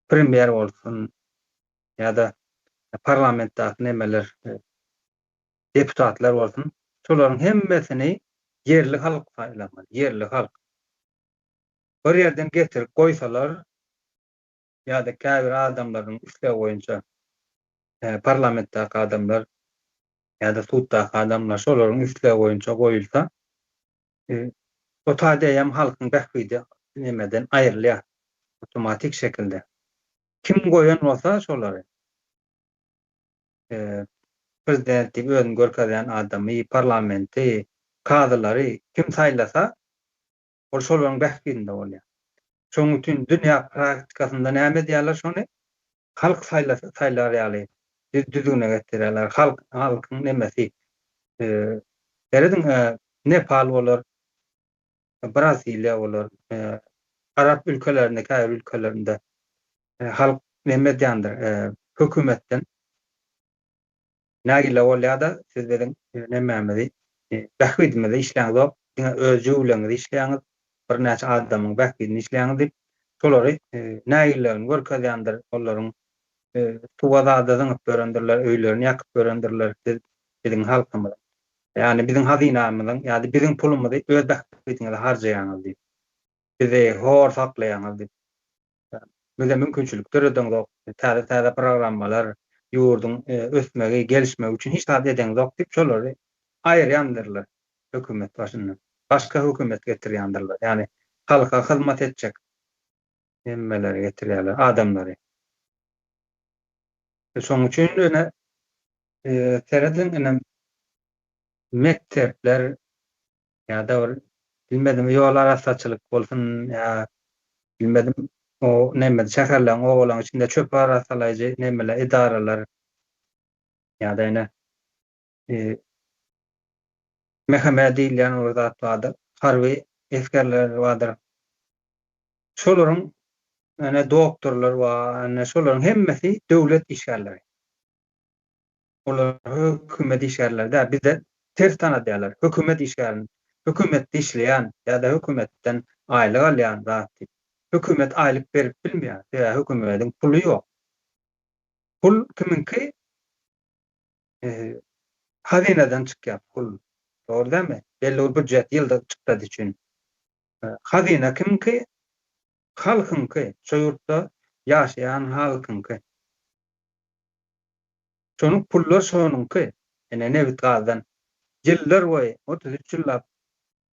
premier bolsun ýa-da parlamentdaky nemeler, deputatlar bolsun, şolaryň hemmesini yerli halk saýlamaly, yerli halk. Bir yerden getirip goýsalar, ýa-da käbir adamlaryň isleýi boýunça parlamentdaky adamlar ýa-da suddaky adamlar şolaryň isleýi boýunça goýulsa, o taýdaýam halkyň bähbidi nemeden aýrylýar otomatik şekilde. Kim goýan bolsa şolary prezidenti özüni görkezýän adamy, parlamenti, kadylary kim saýlasa, ol şolaryň bähbidinde bolýar. Şoň üçin dünýä praktikasynda näme diýerler şonu? Halk saýlasa saýlar ýaly. Düzgüne getirerler. Halkyň nemesi. Eredin Nepal bolar, Brasilia bolar, Arap ülkelerinde, käbir ülkelerinde halk neme diýendir, hökümetden nägile bolýar-da siz bilen nememedi, bähbidimizde işläňiz bolup, öz ýöwleňizi işläňiz, bir näçe adamyň bähbidini işläňiz diýip, şolary nägilerini görkezýändir, olaryň tuwada zyňyp berendirler, öýlerini ýakyp berendirler biziň halkymyz. Yani biziň hazynamyzyň, ýa-da biziň pulumuzy öz bähbidiňize harjaýaňyz diýip, bizi hor saklaýaňyz diýip. Bize mümkinçilik törediňiz, täze programmalar, ýurdun ösmegi, gelişmegi üçin hiç zat edeňiz ok diýip şolary aýyrýandyrlar hökümet başyndan. Başka hökümet getirýändirler. Yani halka hyzmat etjek nemmeleri getirýärler, adamlary. Şoň üçin öne teredin mektepler ýa-da bilmedim ýol araççylyk bolsun ýa bilmedim o nemme şäherleriň oglaryň içinde çöp araçlaýjy nemmeler idaralar ýa-da ene meheme diýilýän zat bardyr, harby eskerler bardyr. Şolaryň ene doktorlar we ene şolaryň hemmesi döwlet işgärleri. Olar hökümet işgärleri bizde ters tanadýarlar. Hökümet işgärini, hökümetde işleýän ýa-da hökümetten aýlyk alýan zat. Hökümet aýlyk berip bilmeýär. Ýa hökümetiň puly ýok. Pul kiminki? Hazineden çykýar pul. Doğru dämi? Belli bir büdjet ýylda çykdy üçin. Hazine kimki? Halkynky. Şo ýurtda ýaşaýan halkynky. Şonuň pullar şonunky. Ene nebit gazdan ýyllar boýy 33 ýyllap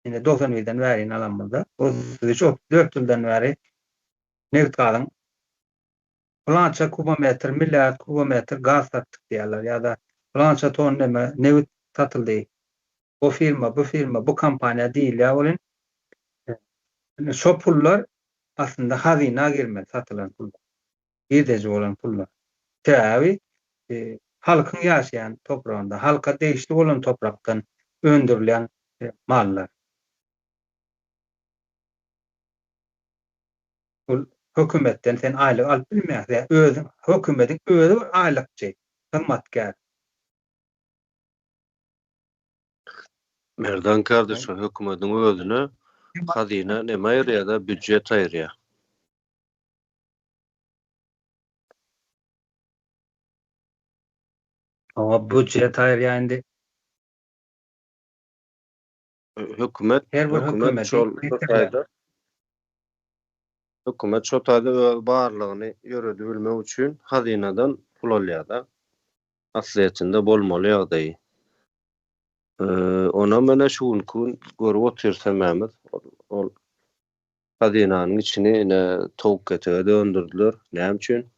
ene 91-den bäri alamyzda 33-34 ýyldan bäri nebit gazdan plança kubometr, milyard kubometr gaz satdyk diýerler ýa-da plança ton neme nebit satyldy. O firma, bu firma, bu kampanya diýilýär bolyn. Şo pullar aslında hazina girmez satılan pullar. Gideci olan pullar. Täbi halkyň ýaşaýan toprağında, halka değişli olan topraktan öndürilen mallar. Bu hökümetten sen aýlyk alyp bilmeýär. Özüň hökümetiň özü bir aýlykçy, hyzmatkär. Merdan kardeş, hökümetin özüne hazine neme aýrýar da büdjet aýrýar. O büdjet aýrýandy. Hökümet şo taýda barlygyny ýöredi bilmek üçin hazineden pul alýar da. Asliýetinde bolmaly ýagdaý. Ona mene şuun kun görüp otursam Mehmet, ol hazinanyň içini ene tawuk getege döndürdiler. Näme üçin?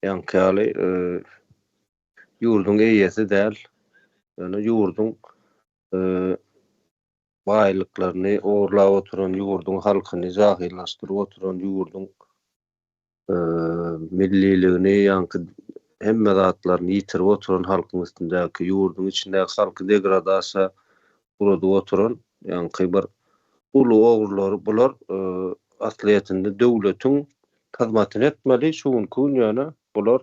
Ýanky ýurdun eýesi däl. Yani ýurdun baýlyklaryny orlap oturan, ýurdun halkyny jahillaşdyryp oturan, ýurdun milliligini ýanky hemme zatlaryny ýitirip oturan halkyň üstündäki ýurdun içindäki halky degradasiýa uğradyp oturan ýanky bir ulu ogurlar bular asliýetinde döwletiň hyzmatyny etmeli, şuňky ýöne bular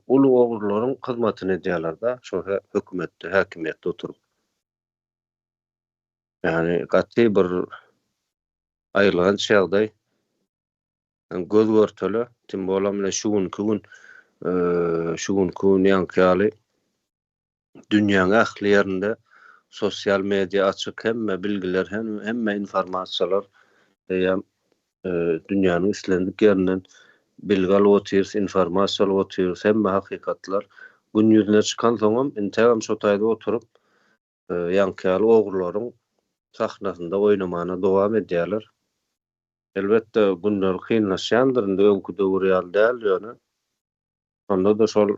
ulu ogurlaryň hyzmatyny edýärler da, şo hökümetde, häkimetde oturup. Yani gaty bir aýrylgan şagdaý. Göz görteli, tim bolam bilen şuňky gün şu günkü ýanky dünýäň ähli ýerinde sosial media açyk, hemme bilgiler, hemme informasiýalar diýen dünýäniň islendik ýerinden bilgi alyp otyrys, informasiýa alyp otyrys, hemme hakykatlar gün ýüzüne çykan soňam Instagram şo taýda oturup ýanky ogurlaryň sahnasynda oýnamana dowam edýärler. Elbetde günler kynlaşýandyr, indi öňkü döwür ýaly däl ýöne. Onda da şol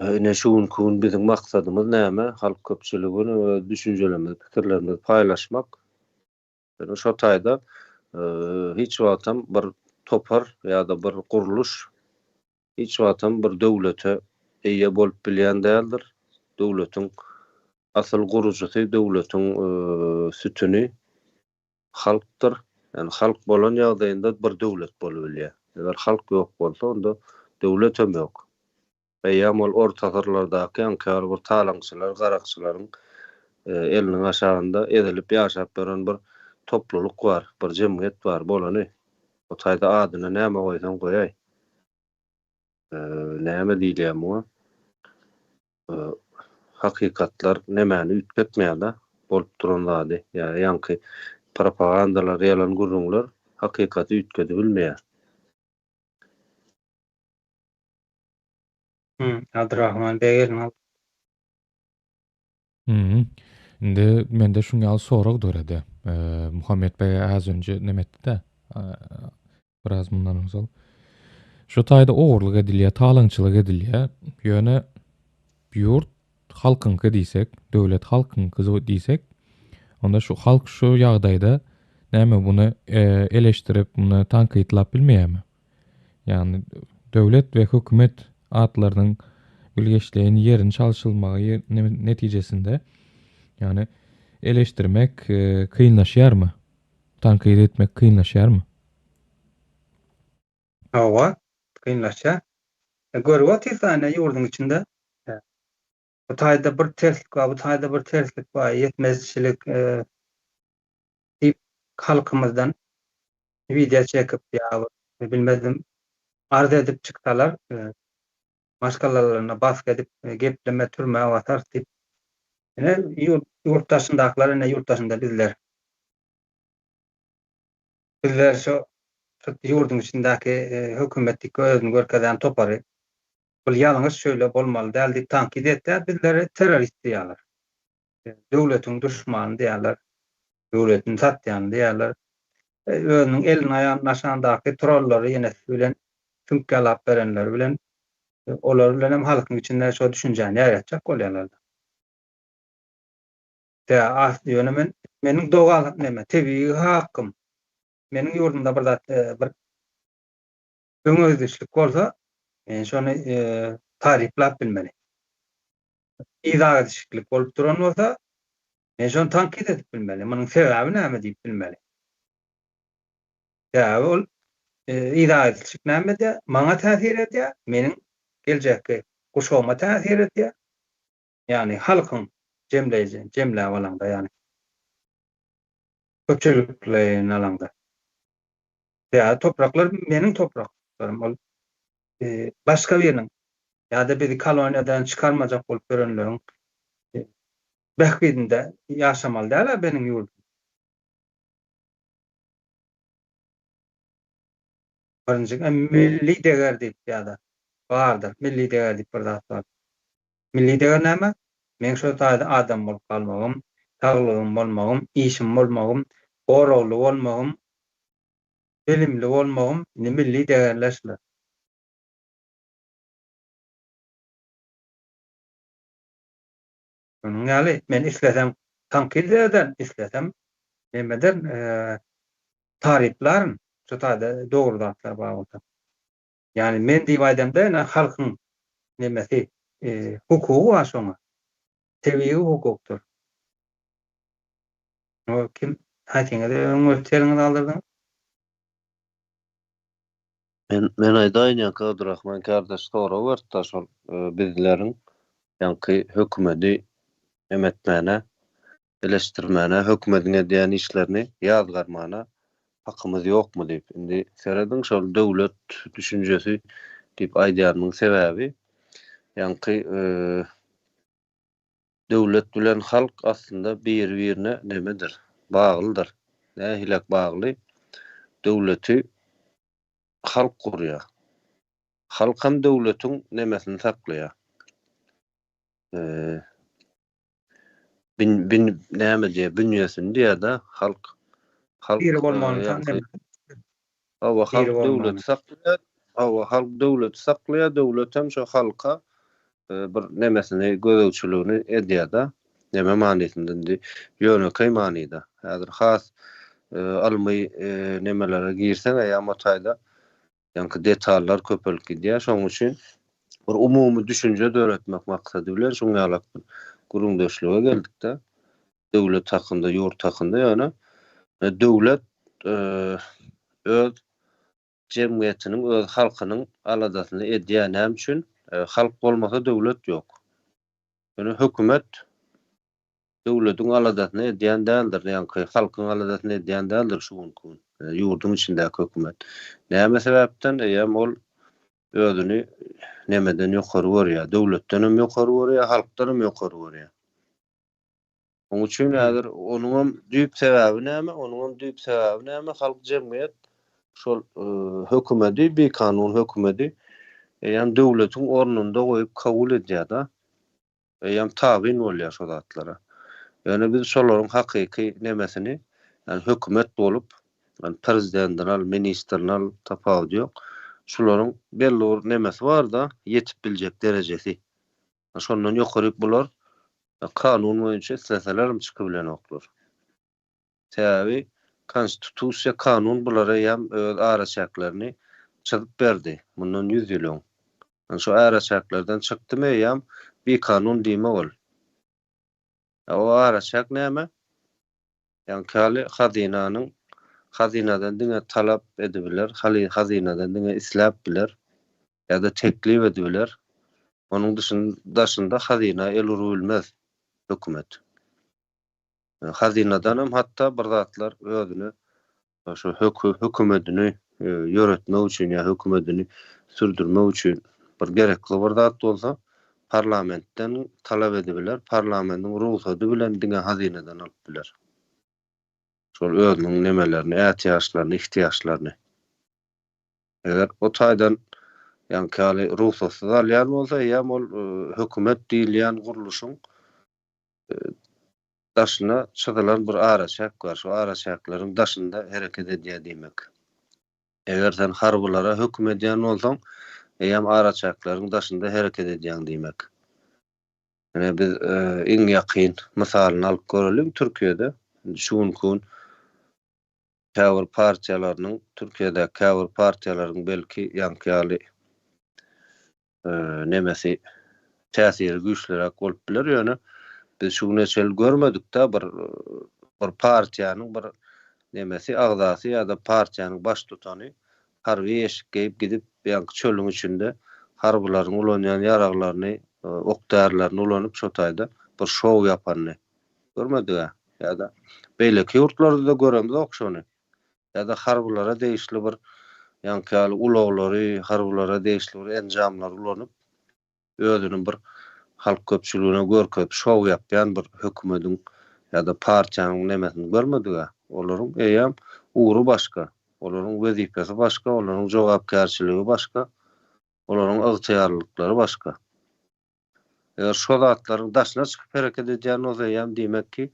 ne şu gün bizim maksadymyz näme? Halk köpçüligini we düşünjelerimizi, pikirlerimizi paýlaşmak. Şo taýda hiç wagtam bir topar ýa-da bir guruluş hiç wagtam bir döwlete eýe bolup bilýän däldir. Döwletiň asyl gurujysy, döwletiň sütüni halkdyr. Yani halk bolan ýagdaýynda bir döwlet bolup bilýär. Eger halk ýok bolsa, onda döwlet hem ýok. Eýam ol ortalardaky ýankylar bir talaňçylar, garakçylaryň eliniň aşagynda edilip ýaşap beren bir topluluk bar, bir jemgyýet bar bolany. O taýda adyna näme goýsam goýay. Näme diýilýär bu? Hakykatlar nämäni ütgetmeýär bolup duran zady. Ýanky propagandalar, ýalan gurrunlar hakykaty ütgedi bilmeýär. Abdurrahman Bey'in Indi mende şuňa sorag döredi. Muhammed Bey az önce nemetdi-de. Biraz bundan öňsol. Şu taýda ogurlyk edilýär, talaňçylyk edilýär. Ýöne ýurt halkynky diýsek, döwlet halkynky diýsek, onda şu halk şu ýagdaýda näme bunu eleştirip, bunu tankytlap bilmeýärmi? Yani döwlet we hökümet atlarynyň bilgeçliğin yerini çalışılmagy netijesinde yani eleştirmek kıyınlaşýarmy? Tankyt etmek kıyınlaşýarmy? Hawa kynlaşa. Görüp otyrsana ýurduň içinde. Bu taýda bir terslik bar, bu taýda bir terslik bar, ýetmezçilik diýip halkymyzdan video çekip ýa bilmedim arz edip çyksalar, başgalarına bask edip gepleme türme atar diýip. Yurttaşyndakylar, yurttaşynda bizler şu ýurduň içindäki hökümetlik özüni görkezän topary bu ýalňyş şöyle bolmaly däl diýip tankit etdiler, bizleri terörist diýerler. Döwletiň düşmany diýerler, döwletiň satýany diýerler. Özüniň elini aýagyny aşandaky trollary ýene bilen tümke alap berenler bilen olar bilen hem halkyň içinde şo düşünjäni ýaratjak bolýarlar. Ýöne meniň dogal näme tebii hakkym. Meniň ýurdumda bir öňözdeşlik bolsa, men şonu taryplap bilmeli. İzah edişiklik bolup duran bolsa, men şonu tankit edip bilmeli. Munyň sebebi näme diýip bilmeli. Ol izah edişik näme de maňa täsir edýär, meniň geljekki guşawma täsir edýär. Yani halkyň jemle alanda yani. Köpçüliklerin alanda. Topraklar meniň topraklarym ol. Başga biriniň ýa-da bizi koloniýadan çykarmajak bolup görenleriň behgidinde ýaşamaly däl benim ýurdum. Birinji milli deger diýip ýa-da bardyr. Milli deger diýip bir zat bar. Milli deger näme? Men şo taýda adam bolup galmagym, taglygym bolmagym, işim bolmagym, goragly bolmagym, bilimli bolmagym, milli degerleşler. Ýaly men islesem tankit eden, islesem nemeden taryplaryn şu taýda dogry zatlar bar bolsa. Yani men diýip aýdamda halkyň nemesi hukuky bar şoňa. Tebii hukukdur. O kim haýtýaňyz öňürtýäriňizi aldyrdyň? Men aýdaýyn Abdurrahman kardeş tora berdi şol bizleriň ýanky hökümeti emetmäne, eleştirmäne, hökümetiň edýän işlerini ýazgarmana hakymyz ýokmu diýip. Indi seredin şol döwlet düşünjesi diýip aýdýarmyň sebäbi ýanky döwlet bilen halk aslında bir-birine nemedir? Baglydyr. Nähilek bagly? Döwleti halk kurýar. Halk hem döwletiň nemesini saklaýar. Näme diýe bünyesini diýär-de halk Biri bolmanyň ýanky sany Awa halk biri döwlet bolmany. saklaýar, halk döwlet saklaýar, döwlet hem şo halka bir nemesini gözegçiligini edýär-de. Neme manysyndyndy? Ýönekay manyda. Häzir has almy nemelere girseň ýa-da motaýda ýanky detallar köpelik gidýär. Şoň üçin bir umumy düşünje döretmek maksady bilen şoň ýalak guruldaşlyga geldik-de. Döwlet hakynda, ýurt hakynda ýöne döwlet öz jemgyýetiniň, öz halkynyň aladasyny edýän hem üçin halk bolmasa döwlet ýok. Ýöne hökümet döwletiň aladasyny edýän däldir, ýanky halkyň aladasyny edýän däldir şu gün. Ýurdun içindäki hökümet. Näme sebäpden? Ýa ol özüni nemeden ýokary görýär, döwletden hem ýokary görýär, halkdan hem ýokary görýär. Onuň üçin häzir onuň düýp sebäbi näme? Onuň düýp sebäbi näme? Halk jemgyýet şol hökümeti, bir kanun hökümeti ýa döwletiň ornunda goýup kabul edýär-de. Ýa tabyn bolýar şol zatlara. Ýöne biz şolaryň hakyky nemesini, ýani hökümet bolup, ýani prezidentden al, ministrden al tapawdy ýok. Şolaryň belli bir nemesi bar-da, ýetip biljek derejesi. Şondan ýokary bular kanun boýunça isleseler çykyp bilen oklar. Täbi konstitusiýa, kanun bulara hem öz araçaklaryny çykyp berdi. Mundan 100 ýyl öň. Şo araçaklardan çykdymy ýa bir kanun diýme bol. O araçak näme? Ýani hazinadan diňe talap edebiler, hazinadan diňe isläp biler ýa-da teklip edebiler. Onuň dışında hazina el urubilmez hökümet. Hazinadan hem hatta bir zatlar özüni şo hökümetini ýöretmek üçin ýa hökümetini sürdürmek üçin bir gerekli bir zat bolsa parlamentden talap edebiler, parlamentiň ruhsaty bilen diňe hazinadan alyp biler. Şol özüniň nemelerini, ähtiýaçlaryny, ihtiýaçlaryny. Eger o taýdan ýanky ruhsatsız alýan bolsa ýa ol hökümet diýilýän guruluşyň daşyna çykylan bir araçak bar. Şu araçaklaryň daşynda hereket edýär diýmek. Eger sen harbylara höküm edýän bolsaň, ýa araçaklaryň daşynda hereket edýän diýmek. Ene biz iň ýakyn mysalyny alyp görelim Türkiýede. Şu gün käwir partiýalarynyň, Türkiýede käwir partiýalaryň belki ýanky nemesi täsiri güýçlirak bolup biler ýöne biz şu neçel görmedik-de bir partiýanyň bir nemesi agzasy ýa-da partiýanyň baş tutany harby eşik geyip gidip ýanky çölüň içinde harbylaryň ulanýan ýaraklaryny, okdarlaryny ulanyp şo taýda bir şow ýapany görmedik ýa-da beýleki ýurtlarda da göremiz okşony. Ýa-da harbylara değişli bir ýanky ulaglary, harbylara değişli bir enjamlar ulanyp özüniň bir halk köpçüligine görkezip şow ýapýan bir hökümetiň ýa-da partiýanyň nemesini görmedik. Olaryň eýam uğru başga, olaryň wezipesi başga, olaryň jogapkärçiligi başga, olaryň ygtyýarlyklary başga. Eger şo zatlaryň daşyna çykyp hereket edýän bolsa ýa diýmek ki,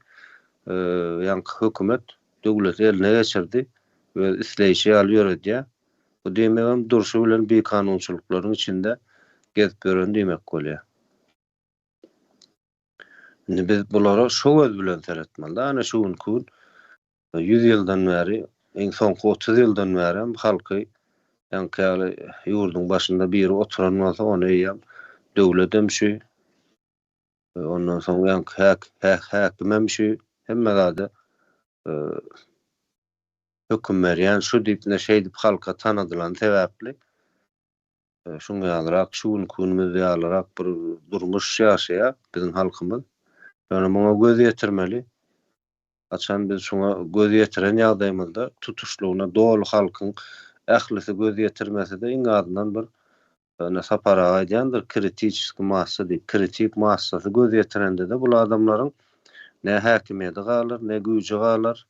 ýanky hökümet döwlet eline geçirdi we isleýişi ýaly. Bu diýmegem durşy bilen bir kanunçylyklaryň içinde gezip gören diýmek bolýar. Biz bulara şo göz bilen seretmeli. Ana şu gün 100 ýyldan bäri, eň soňky 30 ýyldan bäri halky ýanky ýurdun başynda biri oturan bolsa ony ýa döwlet hemşi, ondan soň ýanky häkim hemşi, hemme zady höküm berýän şu diýip näşe diýip halka tanadylan sebäpli şuňa ýalyrak şu günümizde ýalyrak bir durmuş ýaşaýar biziň halkymyz. Ýöne muňa göz ýetirmeli. Açan biz şuňa göz ýetiren ýagdaýymyzda tutuşlugyna dolu halkyň ählisi göz ýetirmese de iň azyndan bir sapara aýdandyr kritik massa diýip kritik massasy göz ýetirende de bu adamlaryň ne häkimiýeti galar, ne güýji galar.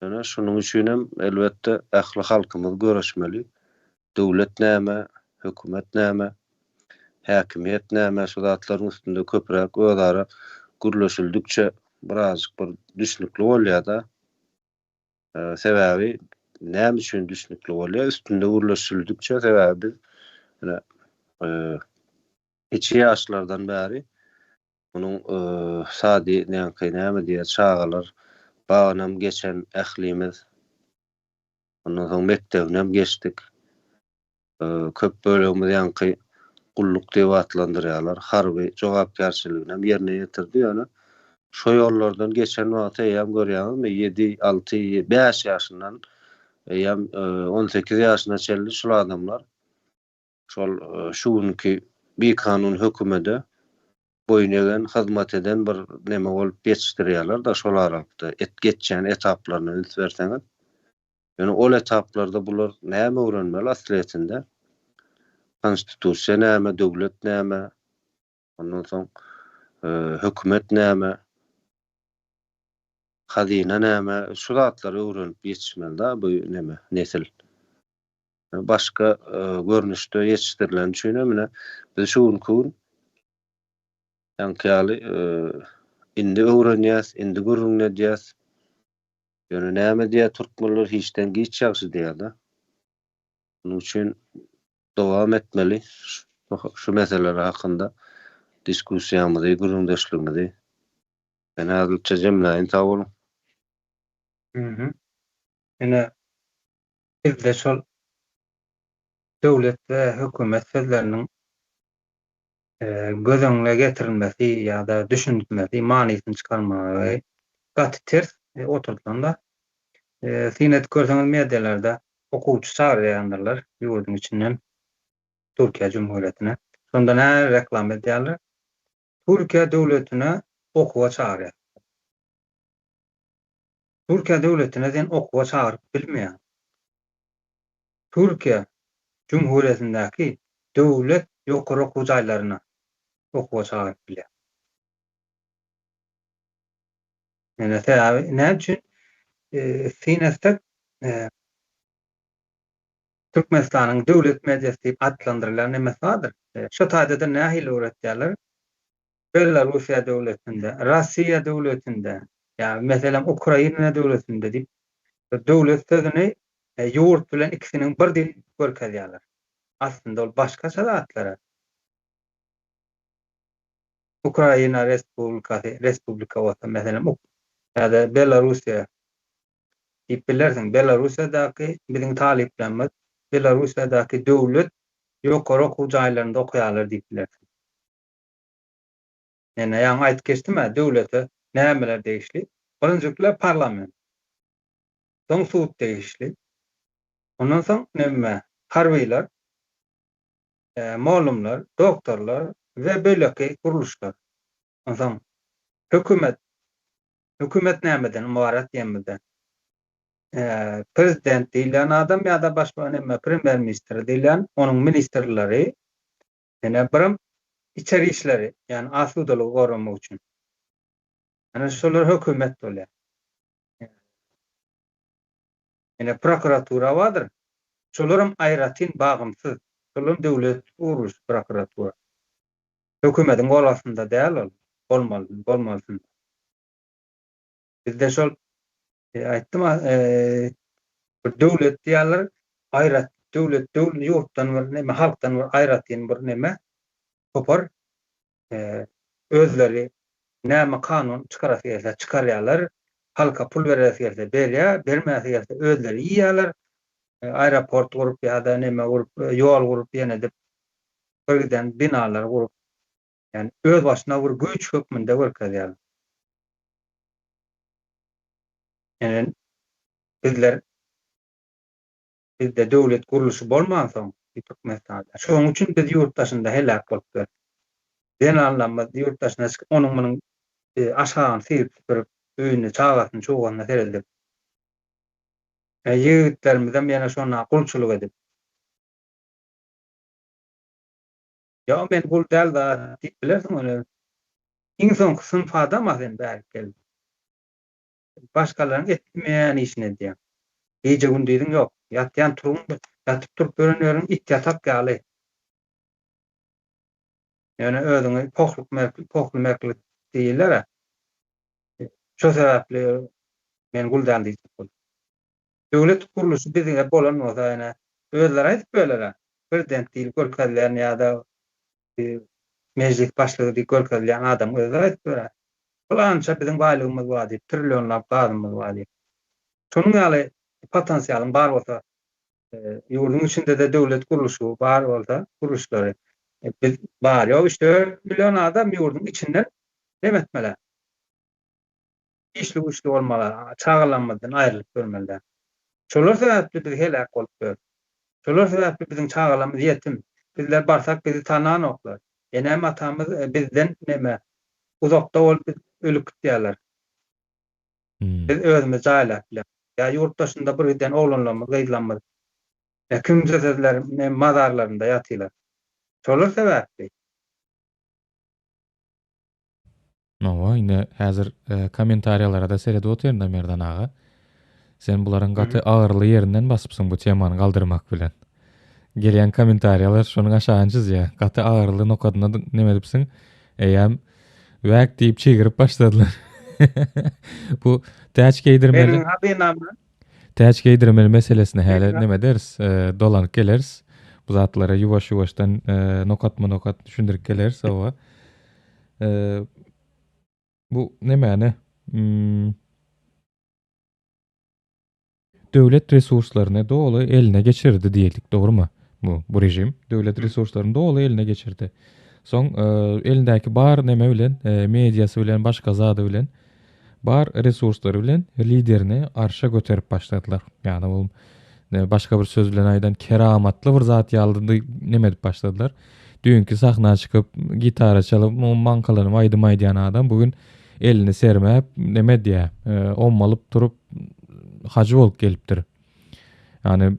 Ýöne şunuň üçin hem elbetde ähli halkymyz göreşmeli. Döwlet näme, hökümet näme, häkimiýet näme şu zatlaryň üstünde köpräk özara gürleşildikçe birazjyk bir düşnükli bolýar-da. Sebäbi näme üçin düşnükli bolýar? Üstünde gürleşildikçe sebäbi hiç ýaşlardan bäri onuň sady näme diýär çağalar bagnam geçen ählimiz ondan soň mektebinem geçdik. Köp bölümimiz ýanky gulluk diýip atlandyrýarlar. Harby jogapkärçiligini ýerine ýetirdi ýöne. Şo ýollardan geçen wagty ýam görýärmi 7, 6, 5 ýaşyndan ýam 18 ýaşyna çelli şol adamlar şol şuňky bir kanun hökümede boyun egen hyzmat eden bir neme bolup geçirýärler da şol arapda geçen etaplaryny öňe. Yani ol etaplarda bular näme öwrenmeli asliýetinde? Konstitusiýa näme, döwlet näme, ondan soň hökümet näme, hazina näme, şu zatlary öwrenip ýetişmeli da bu näme, nesil. Başga görnüşde ýetişdirilen üçin emine biz şuňky ýanky indi öwrenýäs, indi görünýäs. Ýöne näme diýär türkmenler hiçden giç ýagşy diýär da. Bunun üçin dowam etmeli. Şu meseleler hakynda diskussiýamyzy, gürüňdeşligimizi benäzilçe jemläýin taýbolun. Ene bizde şol döwlet we hökümet sözleriniň gözüňle getirilmesi ýa-da düşünilmesi, manysyny çykarmagy gaty ters oturtulanda sinet görseňiz medialarda okuwçy çağırýanlar ýurdun içinden Türkiýe Cumhuriyetine. Şonda näme reklam edýärler? Türkiýe döwletine okuwa çağırýar. Türkiýe döwletine den okuwa çağıryp bilmeýär. Türkiýe Cumhuriyetindäki döwlet ýokary okuw jaýlaryna okuwa çağıryp bilýär. Yani näme üçin Sinetde Türkmenistanyň döwlet mediasy diýip adlandyrylan näme bardyr? Şu taýda nähili öwretýärler? Belarusiýa döwletinde, Russiýa döwletinde, ýa meselem Ukraina döwletinde diýip döwlet sözüni ýurt bilen ikisiniň bir dil görkezýärler. Aslında ol başga zatlara. Ukraina Respublika bolsa meselem ýa-da Belarusiýa diýip bilersiň. Belarusiýadaky biziň taliplerimiz Belarusiýadaky döwlet ýokary okuw jaýlarynda okuýarlar diýip bilersiň. Yani ýa-ni aýtyp geçdime, döwlete nämeler degişli? Birinjikle parlament. Soň suud degişli. Ondan soň näme? Harbylar, malumlar, doktorlar we böleki guruluşlar. Ondan soň hökümet nämeden ibaret diýmeden? Prezident diýilen adam ýa-da başga näme premier minister diýilen onuň ministrleri ene birim içeri işleri, yani asudalygy goramak üçin. Ana şolar hökümet bolýar. Ene prokuratura bardyr. Şolaryň aýratyn bagymsyz. Şolar döwlet uruş prokuratura. Hökümetiň golasynda däl ol. Bolmasyn. Bizde şol aýtdym, bir döwlet diýerler, aýrat döwlet ýurtdan bir näme, halkdan bir aýratyn bir näme kopar, özleri näme kanun çykarasy çykarýarlar, halka pul berasy gelse berýär, bermäsi gelse özleri ýýärler, aeroport gurup ýa-da näme gurup, ýol gurup ýene dep birden binalar gurup, yani öz başyna bir güýç hökmünde görkezýärler. Yani bizde döwlet guruluşy bolmagan soň Türkmenistanda. Şoň üçin biz ýurtdaşynda helak bolup den anlamda ýurtdaşyna onuň munyň aşagyny seyip bir öýüne çagasyny çoğanyna sereldip. Ýigitlerimizem ýene şona gulçuluk edip Ya men bul däl da diýip bilersiň öyle. Iň soňky sınfa da mazen bärik geldi. Başgalaryň etmeýän işine diýen. Gece gündüzün yok. Yatyan turun, yatıp turup görünüyorum, it yatak gali. Yani özüňi poklu merkli diýiller ha. Şo sebäpli men guldan diýip. Döwlet kuruluşy bizde bolan bolsa ýa-ni özleri aýdyp böler. Prezident diýip görkezlerini ýa-da meclis başlygy diýip görkezleýän adam özleri aýdyp böler. Bulança biziň baýlygymyz bar diýip, trilyonlap gadymyz bar diýip. Şonuň ýaly potensiýalyň bar bolsa, ýurdun içinde de döwlet kuruluşy bar bolsa, kuruluşlary biz bar ýok işte milyon adam ýurdun içinden demetmeler. İşli güçlü bolmalar, çağırlanmadan aýrylyp görmeler. Şolar sebäpli biz helak bolup ber. Şolar sebäpli biziň çağırlanmamız ýetim. Bizler barsak bizi tanan oklar. Enem atamyz bizden neme uzakda bolup ölüp gitýärler. Biz özümiz jaýlap bilen. Ya yurtdaşynda birden oglanlarymyz, gaýlanmaz. Kimse sözler mazarlarında ýatylar. Şolar sebäpli. No, ine häzir kommentariýalara da seredip oturýarda Merdan aga. Sen bularyň gaty agyrly ýerinden basypsyň bu temany galdyrmak bilen. Gelýän kommentariýalar şonuň aşaňyz ýa, gaty agyrly nokadyna neme dipsiň? Eýem wäk diýip çegirip başladylar. Bu täç geýdirmeli. Benim habynam Täç geýdirmeli meselesine häle neme deriz? Dolanyp geleriz. Bu zatlara ýuwaş-ýuwaşdan nokat düşündirip geleriz. Owa. Bu nämäne? Döwlet resurslaryny doly eline geçirdi diýelik, dogrymy? Bu rejim döwlet resurslaryny doly eline geçirdi. Soň elindäki bar neme bilen, mediasy bilen, başga zady bilen, bar resurslary bilen liderini arşa göterip başladylar. Ýani bu başga bir söz bilen aýdan keramatly bir zat ýaldy neme dip başladylar. Düňkü sahna çykyp gitara çalyp mankalanyp aýdym adam bugün elini sermep neme diýä, ommalyp turup hacı bolup gelipdir. Yani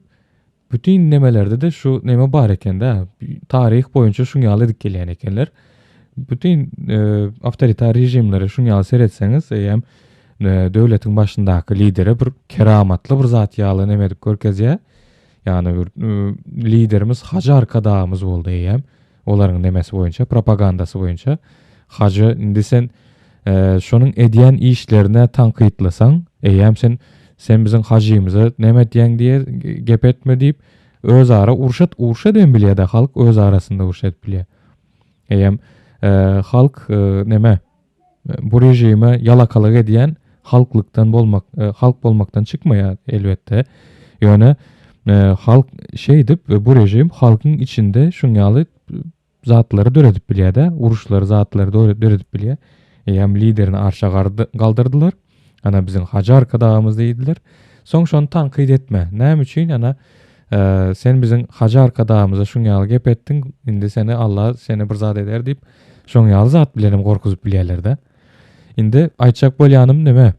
bütün nemelerde de şu neme bar eken-de tarih boýunça şuňy ýaly edip gelýän ekenler. Bütün awtoritar rejimleri şuňy ýaly seretseňiz, hem döwletiň başyndaky lideri bir keramatly bir zat ýaly neme edip görkezýär. Yani bir liderimiz hacı arkadağımız boldy hem olaryň nemesi boýunça, propagandasy boýunça. Hacı indi sen şonuň edýän işlerine tanqytlasaň, hem sen biziň hajymyza neme diýen diýe gep etme diýip öz ara urşa den bilýär-de halk öz arasynda urşa edip bilýär. Hem halk neme bu rejime ýalakalyk edýän halklykdan bolmak, halk bolmakdan çykmaýar elbetde. Ýöne halk dip bu rejim halkyň içinde şuňaly zatlary döredip bilýär-de, uruşlary zatlary döredip bilýär. Hem liderini arşa galdyrdylar. Ana bizim hacı arkadağımız deydiler. Soň şonu tanqid etme. Näme üçin? Ana sen bizim hacı arkadağımıza şuň ýaly gep etdiň, indi seni Allah seni bir zat eder diýip şoň ýaly zat bilenim gorkuzyp bilýärler-de. Indi aýtjak bolýanym neme?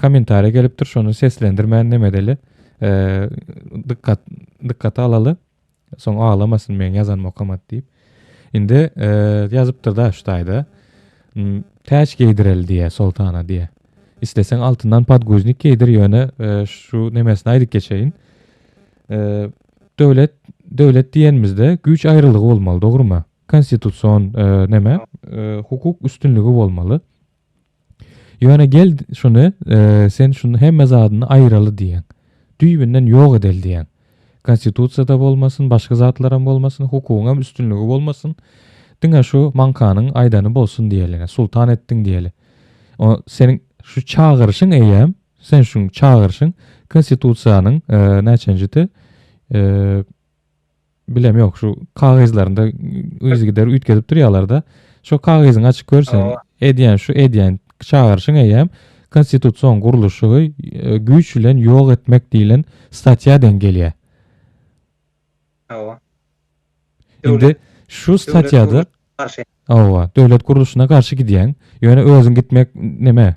Kommentariýa gelipdir, şonu seslendirmän neme deli? Dikkate alaly. Soň ağlamasyn men ýazan okamat diýip. Indi ýazypdyr da şutaýda. Täç geýdirel diýe, soltana diýe. İstesen altından padguznik giydir yöne şu nemesine ayrık geçeyin. Devlet diyenimizde güç ayrılığı olmalı, doğru mu? Konstitüsyon neme? Hukuk üstünlüğü olmalı. Yöne gel şunu, sen şunu hem mezadını ayrılı diyen. Düýbinden yok edel diyen. Konstitüsiyada olmasın, başka zatların olmasın, hukukun üstünlüğü olmasın. Dine şu mankanyň aýdany bolsun diýeli, sultan etdiň diýeli. O senin şu çağırışın eýem, sen şuň çağırışın konstitusiýanyň näçenjiti bilem yok şu kagazlarynda özgider üýtgedip durýarlar-da. Şu kagazyny açyk görsen, edýän çağırışın eýem konstitusiýon guruluşy güýç bilen ýok etmek diýilen statýadan gelýär. Indi şu statýada döwlet kuruluşuna karşı gidýän, ýöne özüň gitmek neme?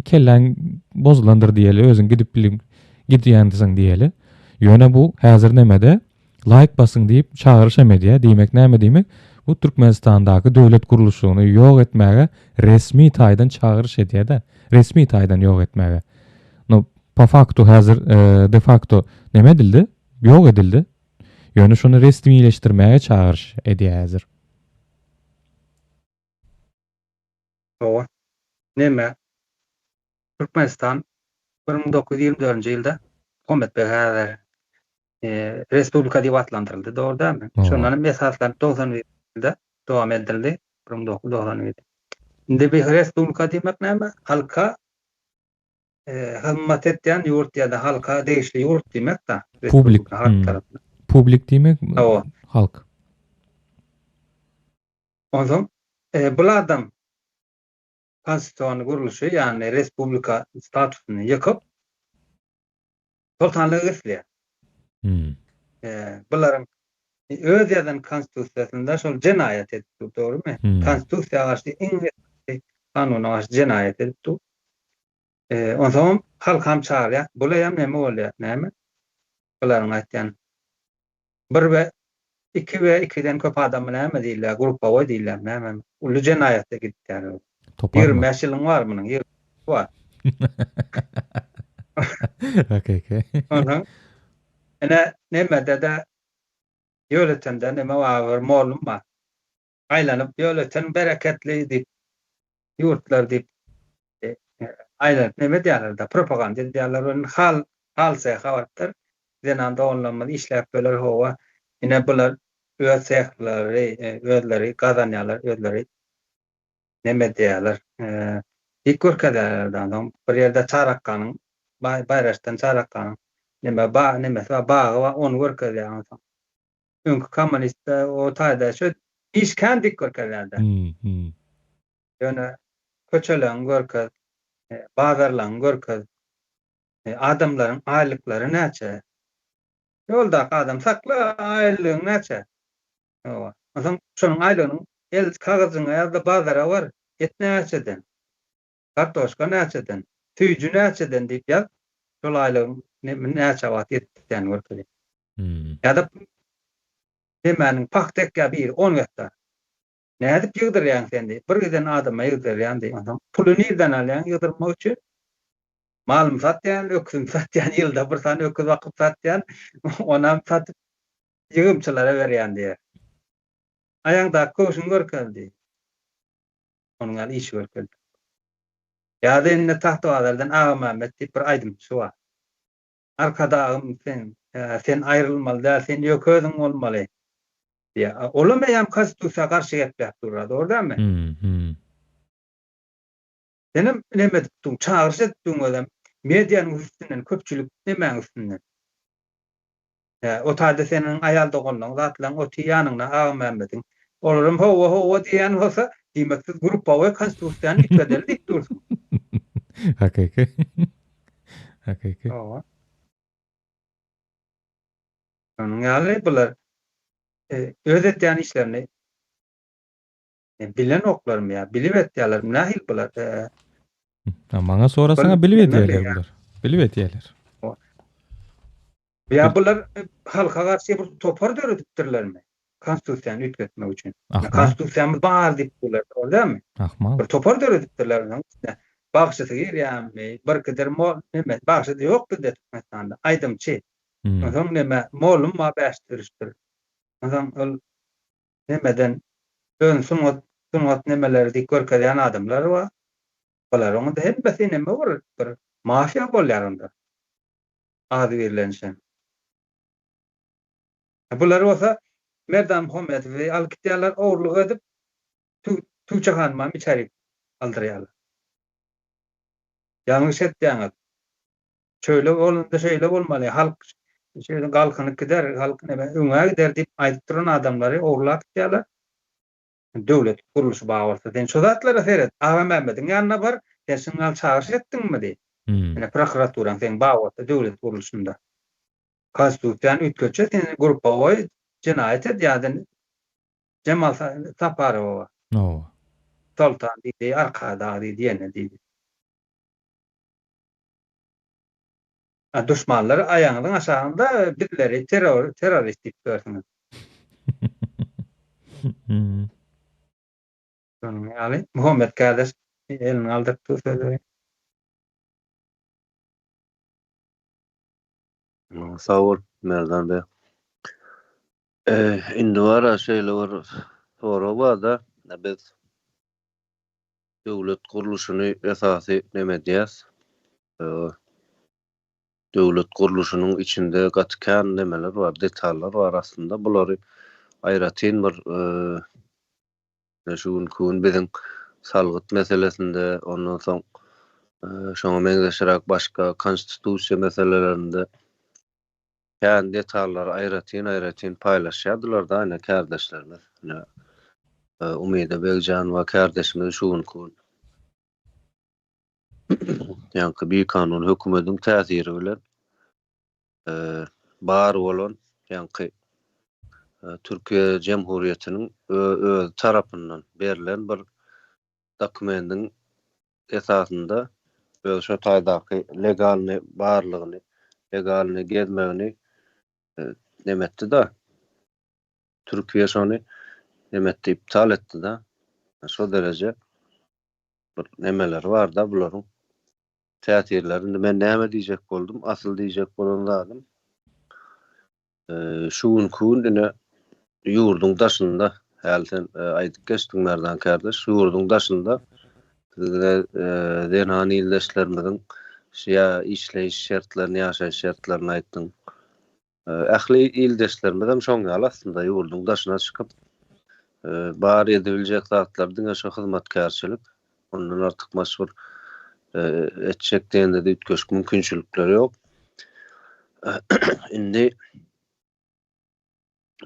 Kellen bozulandyr diýeli, özüň gidip bilim gidýändiň diýeli. Ýöne bu häzir nemede? Like basın diýip çağırış emediýär. Diýmek näme diýmek? Bu Türkmenistandaky döwlet guruluşyny ýok etmäge resmi taýdan çağırış edýär-de. Resmi taýdan ýok etmäge. No, po faktu häzir de facto näme edildi? Ýok edildi. Ýöne şonu resmileşdirmäge çağırış edýär häzir. O näme? Türkmenistan 1924-nji ýylda Hökümet Begader Respublika diýip atlandyryldy. Dogry dälmi? Şondan esaslan 91 ýylda dowam edildi. 1997. Indi bir respublika diýmek näme? Halka hyzmat etýän ýurt ýa-da halka degişli ýurt diýmek da. Publik. Halk tarapyndan. Publik diýmek O. halk. Ondan bulardan konstitusiýony guruluşy, ýani respublika statusyny ýykyp sultanlygy isleýär. Buların öz ýazan konstitusiýasynda şol jenaýat edipdi, dogrymy? Konstitusiýaga garşy kanuny garşy jenaýat edipdi. Ondan halk ham çağırýar. Bular hem näme bolýar, näme? Buların aýtýan 1 we 2 we 2den köp adam näme diýilýär, gruppa diýilýär, näme? Ulu jenaýatda gitýär. 20 ýylyň bar munyň, 20 bar. Okay. Ondan näme de ýöletende näme bar, molum bar. Aýlanyp ýöleten bereketli diýip ýurtlar diýip aýlanyp näme diýerler da propaganda diýerler. Onu halsa habarlar. Zenanda onlanmaly işläp böler howa. Ine bular öz sähleri, özleri gazanýarlar, özleri näme diýerler? Dik görkezlerden bir ýerde çarakkanyň baýraşdan çarakkanyň näme bagy we onu görkezýär. Öňkü kommunist o taýda şu işkän dik görkezlerden. Ýöne köçeleň görkez, bazarlaryň görkez, adamlaryň aýlyklary näçe? Ýoldaky adam sakla aýlygyň näçe? Owa. Adam şonuň aýlygynyň el kagazyna ýa-da bazara bar, et näçeden? Kartoşka näçeden? Tüýjü näçeden diýip ýaz. Şol aýlygyň näçe wagt etdiň görkezýär. Ýa-da demäniň paktekkä bir 10 hektar. Nädip ýygdyrýan sendi? Bir giden adama ýygdyrýan diýip, puly nirden alýan ýygdyrmak üçin? Malym satýan, öküzüm satýan, ýylda bir tane öküz wakyp satýan, onam satyp ýygymçylara berýän diýer. Aýaňda köşüň görkezdi. Onuň ýaly iş görkezdi. Ýa-da indi Tahtawadardan Ağa Mämet diýip bir aýdym şu var. Arkada ağam sen aýrylmaly däl, sen ýökezüň bolmaly. Ya, olam hem konstitusiýaga garşy gelip durýar, dogrymy? Senem näme diýip çağırış etdiň adam mediýanyň üstünden köpçülik näme üstünden? O taýda seniň aýal doganyň zatlaryň o tiýanyňda Ağa Mämetiň olaram howa diýen bolsa, diýmek gruppa we konstitusiýany ýitmedil diýip dursun. Okay. Owa. Onuň ýaly bular öz etýän işlerini bilen oklarym ýa, bilip etýärler. Nähil bular? Maňa sorasaňa bilip etýärler bular. Bilip etýärler. Ya bular halka garşy bir topar döredipdirlermi? Konstitusiýany ýetmek üçin. Konstitusiýamyz bar diýip bular, öldämi? Ahmal. Bir topar döredipdirler. Bagşysy girýärmi? Bir gider näme? Bagşysy ýokdy diýip aýdymçy. Ondan näme? Molum ma bäşdirişdir. Ondan ol nämeden sunat nämeleri diýip görkezýän adamlar bar. Bular onda hepsi näme bar? Bir mafiya bolýar onda. Ady berilenşen. Bular olsa Merdam Hömetow we alkytýarlar owrluk edip Tuğçe hanymam içeri aldyrýarlar. Ýalňyş etdiňiz. Şöyle bolundy, şeýle bolmaly. Halk şeýle galkynyp gider, halk näme öňe gider diýip aýdyp duran adamlary owrluk etýärler. Döwlet guruluşy bagawsa sen şu zatlara seret. Ağa Mämetiň ýanyna bar, sen şuňa çağırış etdiňmi diýip. Ene prokuraturaň sen bagawsa döwlet guruluşynda. Konstitusiýany ütköçe sen gruppa we jenaýat edýärden Cemal Saparow. No. Sultan diýdi, arkada diýdi, ýene diýdi. Düşmanları ayağının aşağında birileri terörist deyip görsünüz. Hmm. Yani Muhammed kardeş elini aldırttığı sözü. Sağ ol Merdan Bey. Indi wara şeýle soraw bar da biz döwlet guruluşyny esasy näme diýäs? Döwlet guruluşynyň içinde gatykän nemeler bar, detallar bar aslında. Bulary aýratyn bir şu gün biziň salgyt meselesinde, ondan soň şoňa meňzeşirak başga konstitusiýa meselelerinde kän detallary aýratyn paýlaşýardylar da ine kardeşlerimiz. Umyda Beljan we kardeşimiz şu gün ýa-ni bir kanun hökümetiň täsiri bilen bar bolan ýa-ni Türkiýe Cemhuriyetiniň öz tarapyndan berilen bir dokumentin esasında şu taýdaky legalny barlygyny, legalny gezmegini nemetdi da Türkiýe şonu nemetdi, iptal etdi da. Şo derece bir nemeler bar da bularyň täsirlerini men näme diýjek boldum? Asyl diýjek bolan zadym şu gün ine ýurdun daşynda, häl sen aýdyp geçdiň Merdan kardeş, şu ýurdun daşynda denhany ildeşlerimiziň şeýa işleýiş şertlerini, ýaşaýyş şertlerini aýtdyň. Ähli ildeşlerimiz hem şoňa aslında ýurdun daşyna çykyp bar edibiljek zatlar diňe şu hyzmatkarçylyk, ondan artyk maşhur etjek diýende de ütkeşik mümkinçilikleri ýok. Indi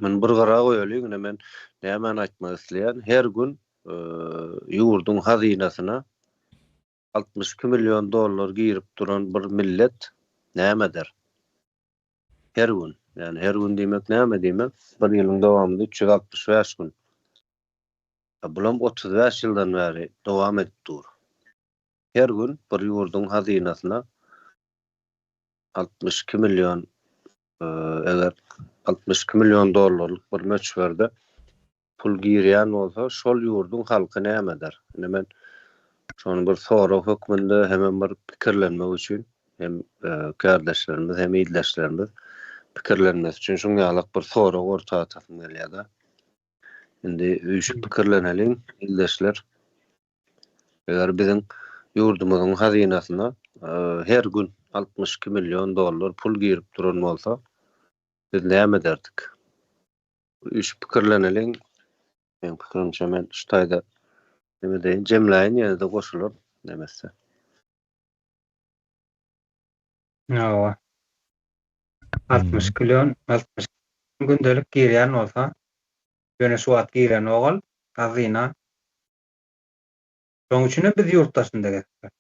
men bir gara goýaly, men näme aýtmak isleýän, her gün ýurdun hazinasyna 62 milyon dollar girip duran bir millet näme der? Her gün, yani her gün diýmek näme diýmek? Bir ýylyň dowamında 365 gün. Bulam 35 ýyldan bäri dowam edip dur. Her gün bir ýurdun hazinasyna 62 milyon eger 62 milyon dollarlyk bir möçberde pul girýän bolsa, şol ýurdun halky näme der? Men şonu bir soraw hökmünde hemen bir pikirlenmek üçin hem kardeşlerimiz hem ildeşlerimiz pikirlenmesi üçin şuňalyk bir soraw ortaga atasym gelýär da. Indi üýşüp pikirleneliň ildeşler. Eger biziň ýurdumyzyň hazinasyna her gün 62 milyon dollar pul girip duran bolsa, biz näme derdik? Üýşüp pikirleneliň, men pikirimçe men şu taýda näme diýin, jemläýin ýa-da goşular demese. No. 60 milyon, 60 gündelik girýän bolsa, ýöne suat girýän ogal, hazina. Şoň üçin biz ýurtdaşynda geçdik.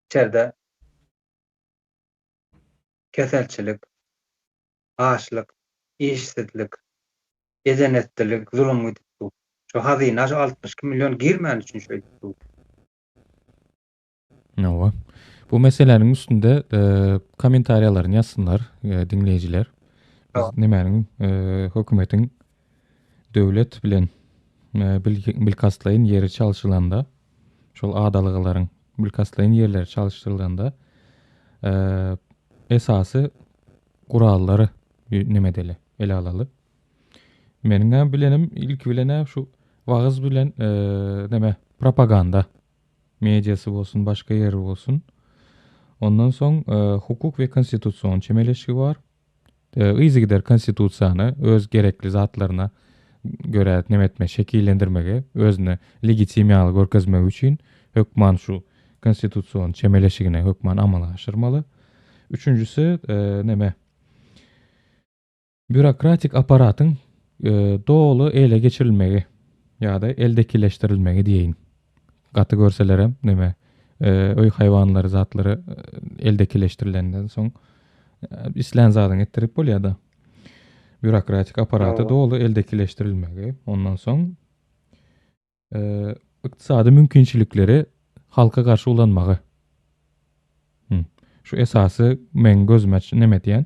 İçeride keselçilik, açlyk, işsizlik, ezenetlik, zulüm edip dur. Şu hazina şu 62 milyon girmän üçin şöyle dur. Nova. Bu meselelerin üstünde komentariyalarını yazsınlar dinleyiciler. Biz nemenin hökümetin döwlet bilen bilkaslaýyn ýeri çalşylanda, şol adalygylaryň bilkaslaýyn ýerleri çalşdyrylanda esasy gurallary nemedeli, ele alaly. Meniň bilenim ilk bilene şu wagyz bilen neme propaganda mediasy bolsun, başga ýeri bolsun. Ondan soň hukuk we konstitusiýon çemeleşigi bar. Yzy gider konstitusiýany öz gerekli zatlaryna göre nemetme şekillendirmege, özüne legitimiýalyk görkezmek üçin hökman şu konstitusiýon çemeleşigine hökman amala aşyrmaly. Üçüncüsü neme? Bürokratik aparatyň dolu ele geçirilmegi ýa-da eldekileştirilmegi diýin. Gaty görselerem neme? Öý haýwanlary, zatlary eldekileşdirilenden soň islen zadyň etdirip bolýar-da. Bürokratik aparaty dolu eldekileşdirilmegi, ondan soň ykdysady mümkinçilikleri halka garşy ulanmagy. Şu esasy men gözüme neme diýen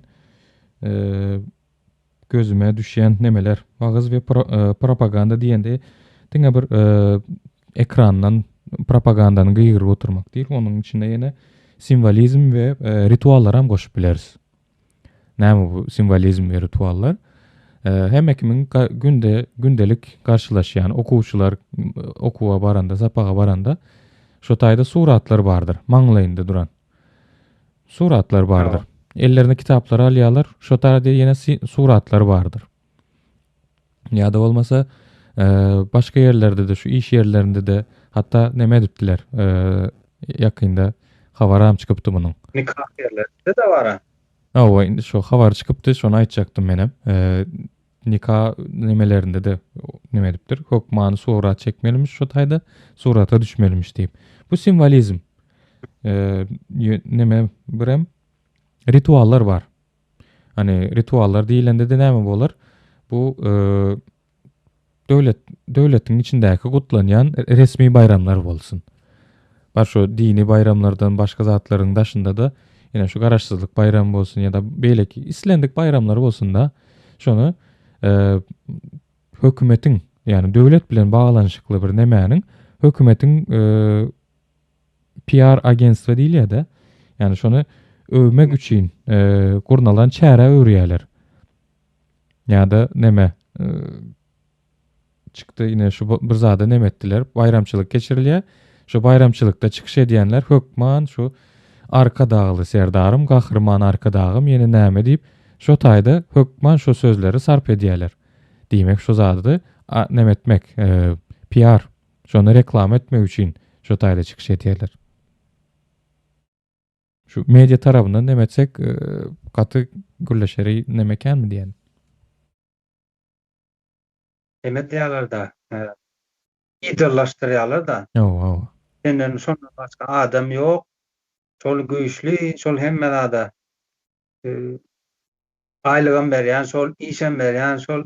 gözüme düşýän nemeler wagys we propaganda diýende diňe bir ekrandan propagandany gyýryp oturmak diýil. Onuň içinde ýene simvolizm we rituallar hem goşup bileriz. Näme bu simvolizm we rituallar? Hem kimin gündelik karşılaşýan okuwçylar okuwa baranda, sapaga baranda şo taýda suratlar bardyr, maňlaýynda duran. Suratlar bardyr. Ellerine kitaplar alýarlar, şo taýda ýene suratlar bardyr. Ýa-da bolmasa başga yerlerde de şu iş yerlerinde de hatta neme dipdiler yakında habaram çıkıptı bunun. Nikah yerlerinde de var. Indi şu habar çıkıptı, şonu aýtjaktym menem. Nikah nemelerinde de neme dipdir? Hokmany surat çekmelimiş şo taýda, surata düşmelimiş diýip. Bu simvolizm. Neme birem rituallar var. Hani rituallar diýilende de näme bolar? Bu döwletiň içindäki gutlanýan resmi bayramlar bolsun. Bar şu dini bayramlardan başga zatlaryň daşynda da ýene şu garaşsyzlyk bayram bolsun ýa-da beýleki islendik bayramlar bolsun da şonu hökümetiň ýani döwlet bilen baglanyşykly bir nemäniň hökümetiň PR agentstwa diýilýär-de. Ýani şonu övmek üçin gurnalan çäre öwrýärler. Ýa-da neme çıktı yine şu bir zada nem ettiler. Bayramçılık geçirilýär. Şu bayramçılykda çykyş edýänler hökman şu arka dağlı serdarım, gahrman arka dağım ýene näme diýip şo taýda hökman şo sözleri sarp edýärler. Diýmek şo zady nem etmek, PR, şonu reklam etmek üçin şo taýda çykyş edýärler. Şu media tarabyndan nem etsek gaty gürleşeri nemeken mi diýen? Medyalar da idollaştırýarlar da. Senden şondan başga adam ýok. Şol güýçli, şol hemmede aýlygam berýän, şol işem berýän, şol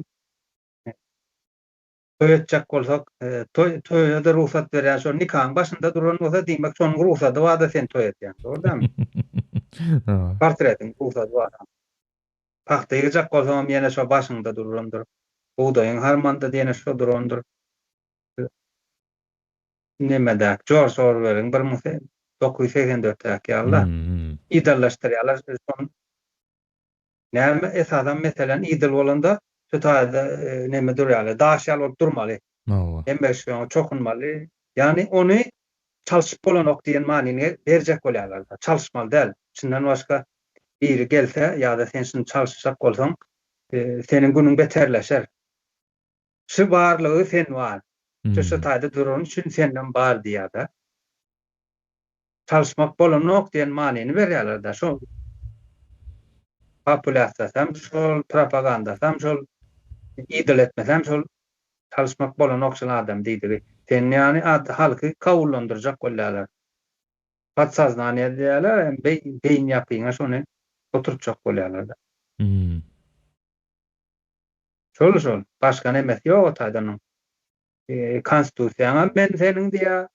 toýatjak bolsak, toýa da ruhsat berýän, şol nikahyň başynda duran bolsa diýmek şonuň ruhsaty bar-da sen toýatýan. Doğrudamy? Portretiň ruhsaty bar. Paxta ýyjak bolsam ýene şo başyňda durandyr. Buğdayın harmanda diýene şo durandyr. Nemede George Orwell'in 1984'däki ýyllar idollaşdyrýarlar. Näme esadan meselen idol bolanda şu taýda neme durýarlar, daşýal bolup durmaly. Hemme şoňa çokunmaly. Ýani ony çalyşyp bolanok diýen manyny berjek bolýarlar. Çalyşmaly däl. Şundan başga biri gelse ýa-da sen şunu çalyşjak bolsaň seniň günüň beterleşer. Şu barlygy sen bar. Şu taýda duran üçin senden bar diýär-de. Çalışmak bolanok diýen manyny berýärler da. Şo populasiýasam, şol propagandasam, şol idol etmesem, şol çalışmak bolanok şol adam diýdi. Sen ýani halky kawullandyrjak bolýarlar. Patsaznaniýa diýerler, beýin ýapyňa şonu oturtjak bolýarlar da. Şol başga nemes ýok o taýdanyň. Konstitusiýaňa men seniň diýär,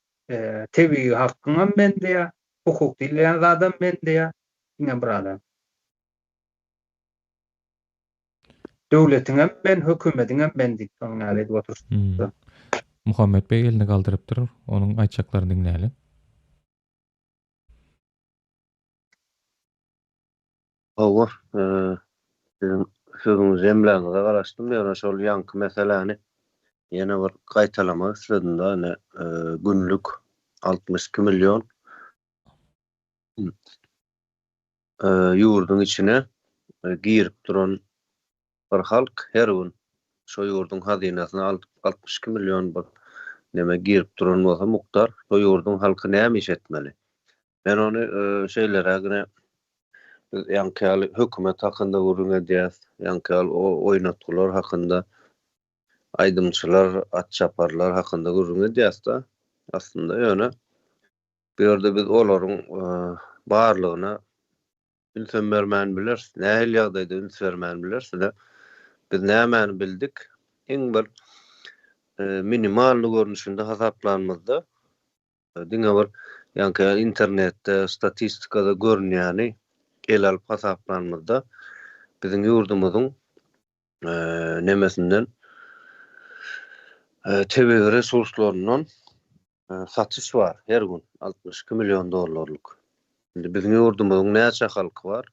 tebii hakkyňa men diýär, hukuk diýilýän adam men diýär, ine bir adam. Döwletiňe men, hökümetiňe men diýip soňa edip oturýar. Muhammed Bey elini galdyrypdyr, onuň aýtjaklaryny diňläli. Owa, sözüňizi emläňize garaşdym, ýa-da şol ýanky meseleni ýene bir gaýtalamak istedim da, günlük 62 milyon ýurduň içine girip duran bir halk her gün şo ýurduň hazynasyna 62 milyon bir neme girip duran bolsa muktar, şo ýurduň halky näme iş etmeli? Ben onu şeylere gine ýanky hökümet hakynda gurrun edýäs, ýanky oýnatgylar hakynda, aýdymçylar, atçaparlar hakynda gurrun edýäs da. Aslında ýöne bu ýerde biz olaryň barlygyna ünsem bermän biler, nähil ýagdaýda üns bermän biler. Biz nämäni bildik? Iň bir minimal görnüşinde hasaplanmazda diňe bir Yani internette, statistikada görünýäni el alyp hasaplanmada biziň ýurdumyzyň nemesinden tebii resurslarynyň satış var her gün 62 milyon dollarlyk. Şimdi biziň ýurdumyzyň näçe halky var?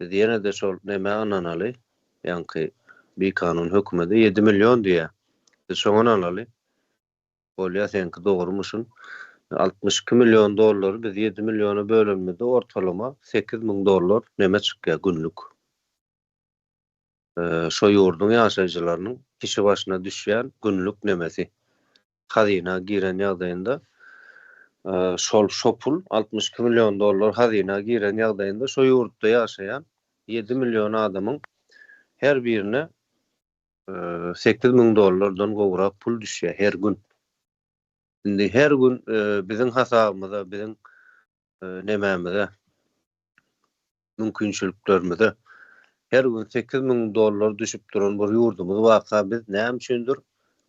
Biz ýene de şol neme ananaly, ýani bir kanun hökümeti 7 milyon diýär. Biz şoňa alaly. Bolýa senki dogrumuşyn. 62 milyon dollar biz 7 milyona bölünmede ortalama 8 000 dollar neme çykýar günlük. Şo ýurdun ýaşaýjylarynyň kişi başyna düşýän günlük nemesi. Hazina giren ýagdaýynda şol pul 62 milyon dollar hazina giren ýagdaýynda şo ýurtda ýaşaýan 7 milyon adamyň her birine 8 000 dollardan gowrak pul düşýär her gün. Şimdi her gün bizim hasabımıza, bizim nememize, mümkünçülüklerimize her gün 8 000 dollar düşüp duran bir ýurdumyz waka biz näme üçindir?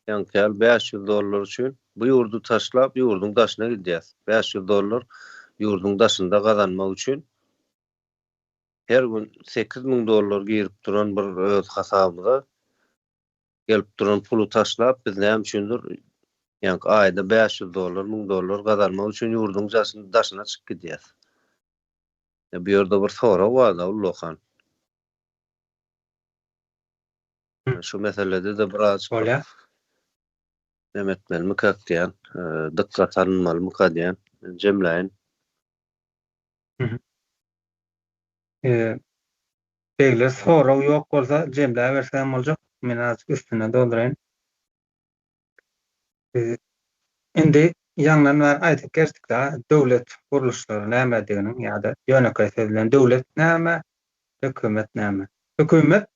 Yani 500 dollar üçün bu ýurdu taşlap ýurdun daşyna gidýäs. 500 dollar ýurdun daşynda gazanmak üçün her gün 8 000 dollar girip duran bir öz hasabımyza gelip duran pulu taşlap biz näme üçindir? Yani ayda 500 dollar, 1000 dollar gazanmak üçün ýurdun daşyna çykyp gidýäs. Bu ýerde bir sorak bar da ullakan. Şu meselede de biraz Bolýar. demetmeli diýen, dikkat alınmaly diýen jemläýin. Beýle sorak ýok bolsa jemläp bersem boljak. Men azık üstüne dolduraýyn. Indi ýanglan bar aýdyp geçdik da döwlet guruluşlary näme diýeniň ýa-da ýönekay edilen döwlet näme, hökümet näme? Hökümet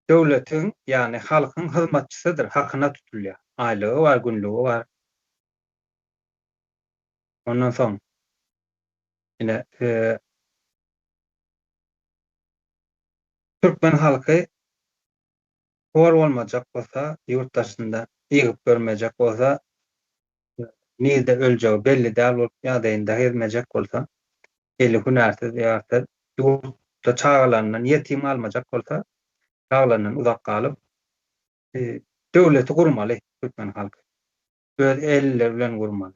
döwletiň ýani halkyň hyzmatçysydyr, hakyna tutulýar. Aýlygy bar, günlügi bar. Ondan soň ine Türkmen halky hor bolmajak bolsa, ýurtdaşynda ýygyp görmejek bolsa, nide öljegi belli däl bolup ýagdaýynda hezmejek bolsa, eli hünärsiz ýa-da ýurtda çagalandan ýetim almajak bolsa, çagalandan uzak galyp döwleti gurmaly Türkmen halky. Öz elleri bilen gurmaly.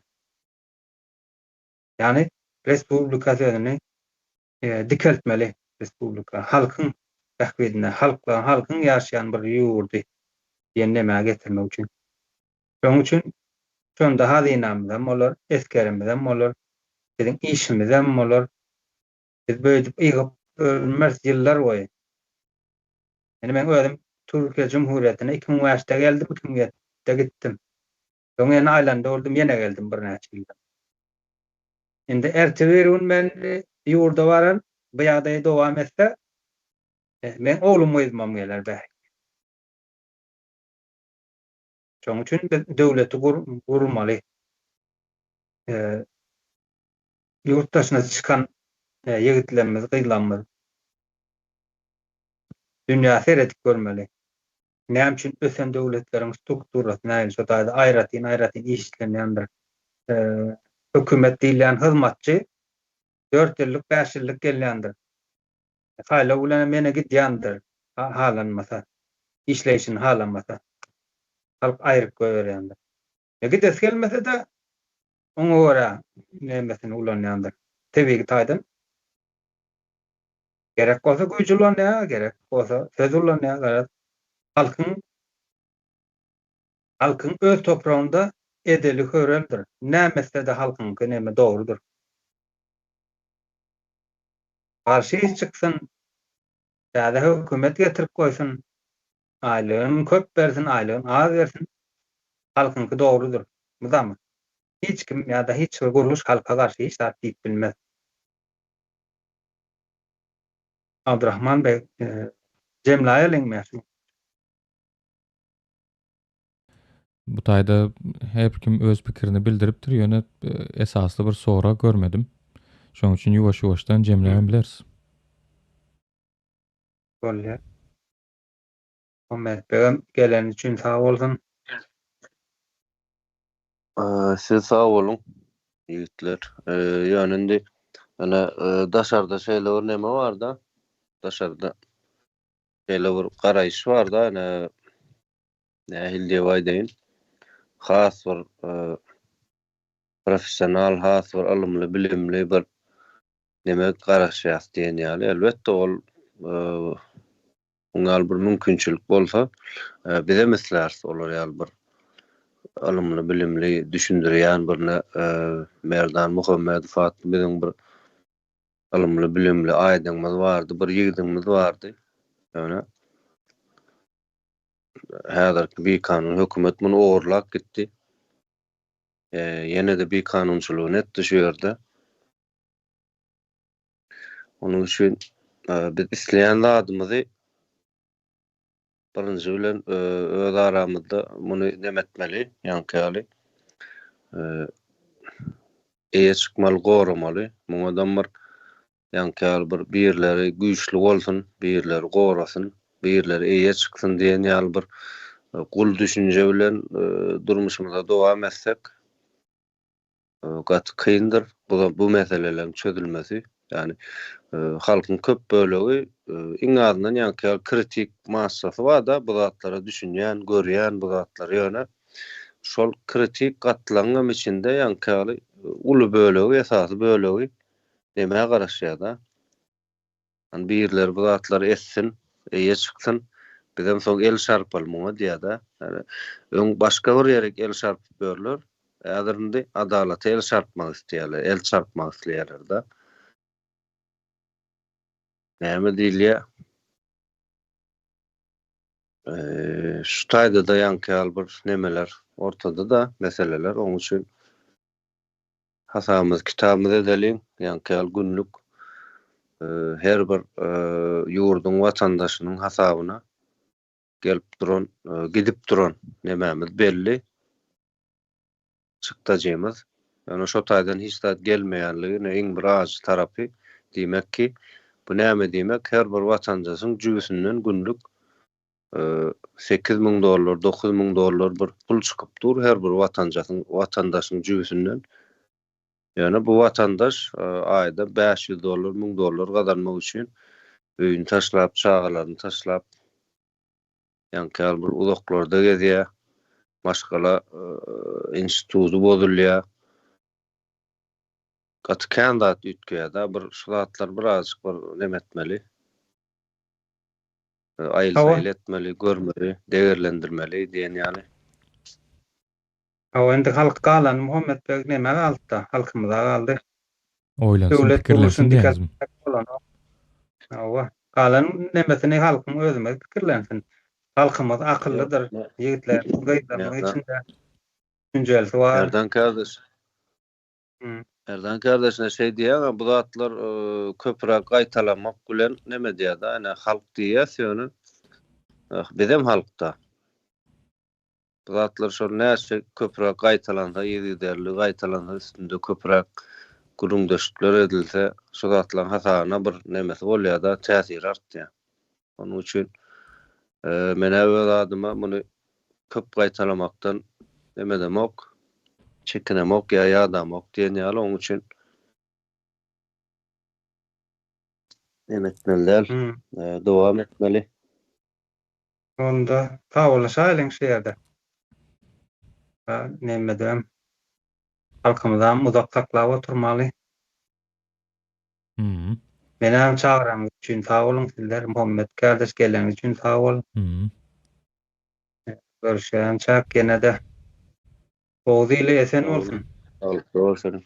Yani respublika sözüni dikeltmeli respublika. Halkyň rahbedine, halkyň ýaşaýan bir ýurdy ýene getirmek üçin. Şoň üçin şonda hazinamyzam bolar, eskerimizem bolar, biziň işimizem bolar. Biz böyle ýygyp ölmez ýyllar boýy. Yani men özüm Türkiýe Cumhuriyetine 2005'te geldim, 2007'de gittim. Soňra ýene aýlanda boldum, ýene geldim bir näçe ýylda. Indi ertebirün men ýurda baran, bu ýagdaý dowam etse, men oglumy ýazmam geler bäk. Şoň üçin döwleti gurmaly. Ýurtdaşyna çykan ýigitlerimiz, gyzlarymyz dünýä seredip görmeli. Näme üçin ösen döwletleriň strukturasy näme şu taýda aýratyn işlenýändir. Hökümet diýilen hyzmatçy 4 ýyllyk, 5 ýyllyk gelýändir. Haýla ulan mene gidýändir. Halanmasa, işleýişini halanmasa. Halk aýryp görýändir. Gides gelmese de oňa görä nämesini ulanýandyr. Tebigi taýdan gerek bolsa güýjü ulanýar, gerek bolsa söz ulanýar. Halkyň öz toprağında edeli höreldir. Nämese de halkyňky näme dogrudur. Karşı çyksyn, ýa-da hökümet getirip goýsyn, aýlygyny köp bersin, aýlygyny az bersin, halkyňky dogrudur. Buzdamy? Hiç kim ýa-da hiç bir guruluş halka garşy hiç zat diýip bilmez. Abdurrahman bey, jemläýeliňmi? Bu taýda her kim öz pikirini bildiripdir, ýöne esasly bir sorak görmedim. Şoň üçin ýuwaş-ýuwaşdan jemläýän bilersiz. Bolýar. Ömer beýim gelen üçin sag bolsun. Siz sağ olun. Yiğitler. Yönünde ana daşarda şeyler neme var da daşarda şeyler garayış var da ana nähil diýip aýdaýyn. Has bir professional, has bir alymly, bilimli bir neme garaşýas diýen ýaly. Elbetde ol oňal bir mümkinçilik bolsa bize mesler olar ýaly bir alımly, bilimli, düşündirýän birine Merdan Muhammed Fatmy biziň bir alımly, bilimli aýdyňymyz bardy, bir ýigitimiz bardy. Ýöne häzirki bir kanun hökümet muny ogurlap gitdi. Ýene de bir kanunçylygy netdi şu ýerde. Onuň üçin biz isleýän zadymyzy birinji bilen öz aramyzda muny demetmeli, ýanky eýe çykmaly, goramaly. Muňadan bir ýanky bir birleri güýçli bolsun, birleri gorasyn, birleri eýe çyksyn diýen ýaly bir gul düşünje bilen durmuşymyza dowam etsek gaty kyndyr. Bu meselelerin çözülmesi. Yani halkyň köp bölegi iň azyndan ýanky kritik massasy bar da bu zatlara düşünýän, görýän bu zatlary ýöne şol kritik gatlanýan içinde ýanky uly bölegi, esasy bölegi näme garaşýar da. Yani birler bu zatlary etsin, eýe çyksyn, bizem soň el şarpalmagy diýär da. Yani öň başga bir ýere el şarpyp berler. Äzirinde adalat el şarpmak isleýärler, el çarpmak isleýärler da. Näme diýilýär? Şu taýda da ýanky bir nemeler ortada da meseleler. Onuň üçin hasamyz, kitabymyz edelim. Ýanky günlük her bir ýurdun watandaşynyň hasabyna gelip duran, gidip duran nememiz belli. Çykdajymyz. Ýani şo taýdan hiç zat gelmeýänligi iň bir azy tarapy diýmek ki, bu näme diýmek? Her bir watandaşyň jübüsünden günlük $8.000, $9.000 bir pul çykyp dur her bir watandaşyň jübüsünden. Ýani bu watandaş aýda $500, $1000 gazanmak üçin öýüni taşlap, çagalaryny taşlap ýanky bir uzaklarda gezýär, başgala instituty bozulýar. Gaty kandat ütkeýär da bir şulatlar birazjyk bir nemetmeli. Aýyl etmeli, görmeli, degirlendirmeli diýen ýaly. Endi halk galan Muhammed Bey näme galdy? Halkymyza galdy. Oýlansyn, pikirlensin diýäňizmi? Galan nemesini halkyň özüme pikirlensin. Halkymyz akyllydyr, ýigitler gaýdamagy içinde düşünjelisi bar. Erdan kardeşine şey diýär, bu zatlar köpürak gaýtalamak bilen neme diýär da, ene halk diýär ýöne. Bizem halkda. Bu zatlar şol näçe köpürak gaýtalanda, ýigitlerli gaýtalanda üstünde köpürak gurumdaşyklar edilse, şo zatlaryň hasabyna bir nemesi bolýar da, täsir artdy. Onuň üçin men öz adyma muny köp gaýtalamakdan neme demek? Çekinemek ýa ýadamak diýen ýaly. Onuň üçin demetmeler dowam etmeli. Onda tawalaşaýlyň şeýerde. Neme dem? Halkymyzdan uzak saklap oturmaly. Menem çagranyň üçin sag bolun sizler. Muhammed kardeş geleňiz üçin sag bolun. Görüşýän çak gene de. Oğuz ile esen olsun. Sağ olun.